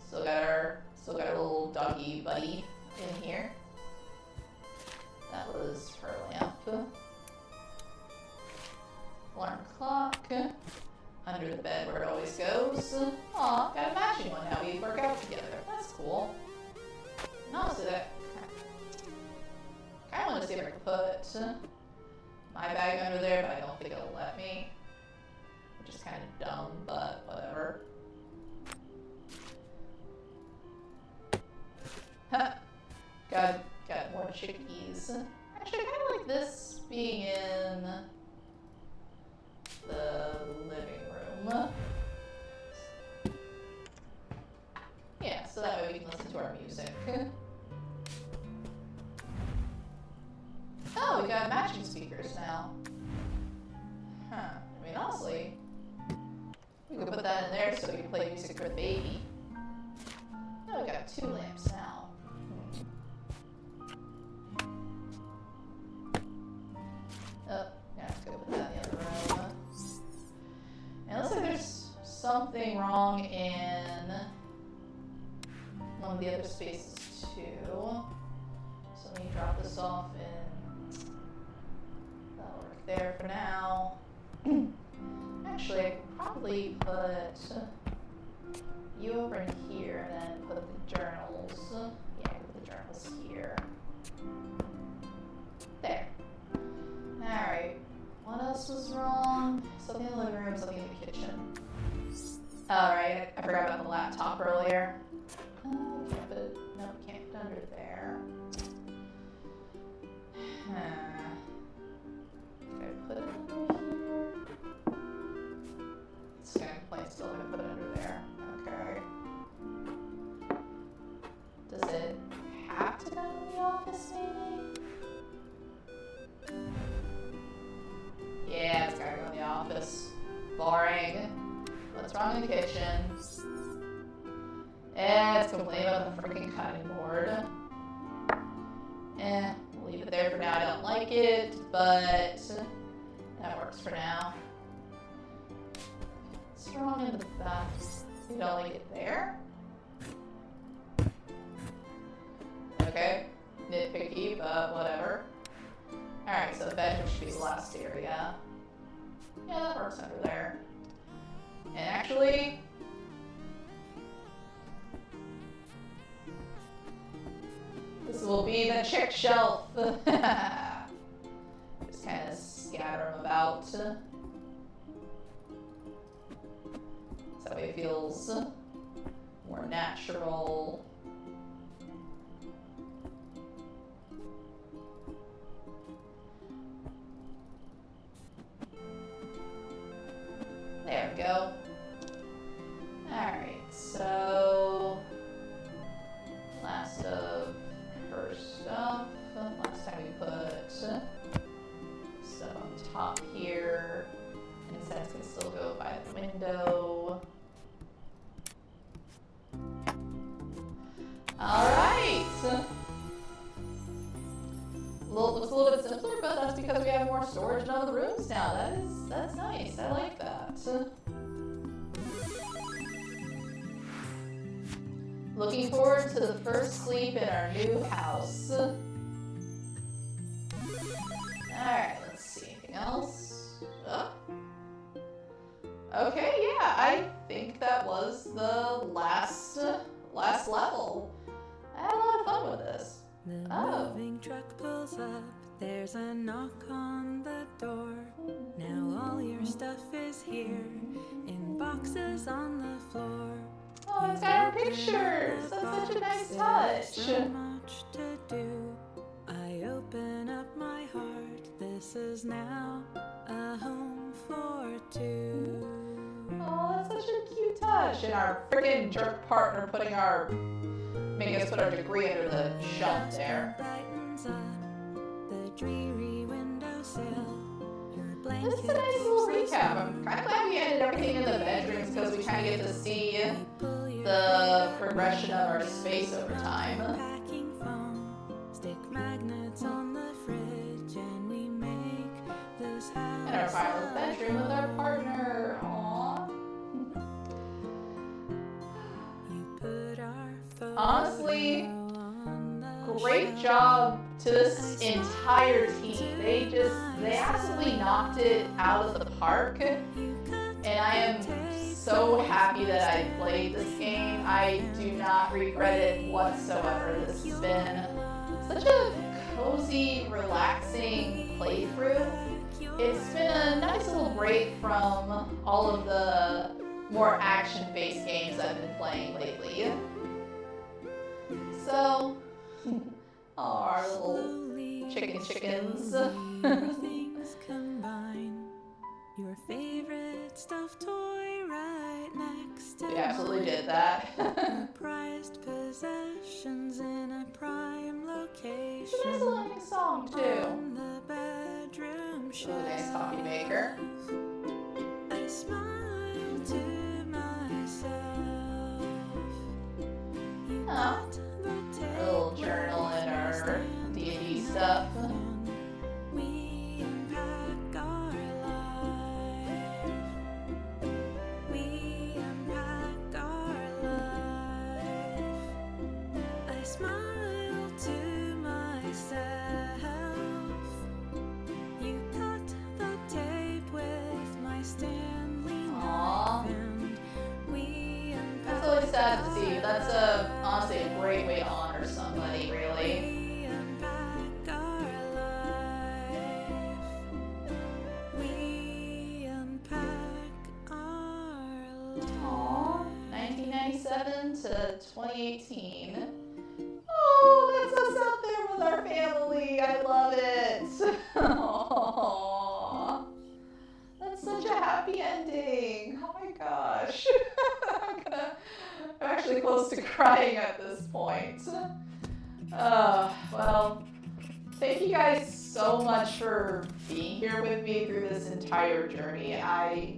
Still got our little doggy buddy in here. That was her lamp. Alarm clock. Under the bed where it always goes. Aw, got a matching one now. We work out together. That's cool. And also that, I want to see if I can put my bag under there, but I don't think it'll let me. Which is kind of dumb, but whatever. Got more chickies. Actually, I kind of like this being in the living room. Yeah, so that way we can listen to our music. Oh, we got matching speakers now. Huh. I mean, honestly, we could put that in there so we can play music for the baby. Oh, we got 2 lamps now. Oh, yeah, let's go put that in the other room. And it looks like there's something wrong in one of the other spaces too. So let me drop this off and that'll work there for now. Actually, I could probably put you over in here and then put the journals. Yeah, put the journals here. There. Alright. What else was wrong? Something in the living room, something in the kitchen. Alright, I forgot about the laptop earlier. Can't put it, no, can't put it under there. Can I put it under here? It's kind of plain still gonna put it under there. Okay. Does it have to go in the office maybe? Yeah, it's gotta go in the office. Boring. What's wrong in the kitchen? It's complaining about the freaking cutting board. We'll leave it there for now. I don't like it, but that works for now. What's wrong in the bathroom? You don't like it there? Okay, nitpicky, but whatever. Alright, so the bedroom should be the last area. Yeah, that works under there. And actually, this will be the chick shelf. Just kind of scatter them about. So that way it feels more natural. There we go. Alright, so last of her stuff. Last time we put stuff on top here. Incense can still go by the window. Alright. Looks a little bit simpler, but that's because we have more storage in other rooms now. That's nice. I like that. Looking forward to the first sleep in our new house. Alright, let's see. Anything else? Okay, yeah, I think that was the last level. I had a lot of fun with this.
The moving truck pulls up, there's a knock on the door. Now all your stuff is here, in boxes on the floor.
Oh, it's got our pictures! That's such a nice touch!
So much to do. I open up my heart, this is now a home for two.
Oh, that's such a cute touch. And our freaking jerk partner making us put our degree under the shelf there.
Brightens up the dreary windowsill.
This is a nice little recap. I'm kind of glad we ended everything in the bedrooms because we kind of get to see the progression of our space over time.
Unpacking foam, stick magnets on the fridge, and we make this house.
And our final bedroom with our partner. Aww.
You put our photo
Honestly,
on the
great job to this entire team. They absolutely knocked it out of the park. And I am so happy that I played this game. I do not regret it whatsoever. This has been such a cozy, relaxing playthrough. It's been a nice little break from all of the more action-based games I've been playing lately. So, our little chickens.
things combine. Your favorite stuffed toy right next to
We absolutely did that.
your prized possessions in a prime location.
It's a nice little ending song too.
On the bedroom
It's a really nice coffee maker.
I smile to myself. You
Oh,
got the
our little journal and our D&D stuff.
We unpack our life. We unpack our life. I smile to myself. You cut the tape with my Stanley
Aww.
knife, and we
That's always sad to see. That's honestly a great way to honor somebody, really.
We unpack our life. We unpack our life.
Aww, 1997 to 2018. Oh, that's us out there with our family. I love it. Aww. That's such a happy ending. Oh my gosh. I'm actually close to crying at this point. Well, thank you guys so much for being here with me through this entire journey. I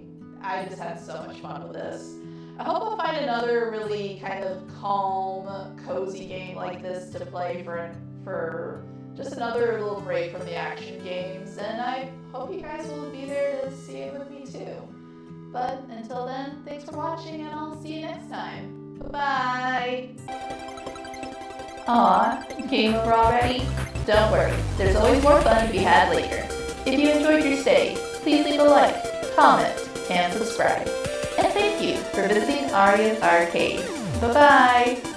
just had so much fun with this. I hope I'll find another really kind of calm, cozy game like this to play for just another little break from the action games, and I hope you guys will be there to see it with me too. But until then, thanks for watching, and I'll see you next time. Bye-bye! Aw, game over already? Don't worry, there's always more fun to be had later. If you enjoyed your stay, please leave a like, comment, and subscribe. And thank you for visiting Arya's Arcade. Bye-bye!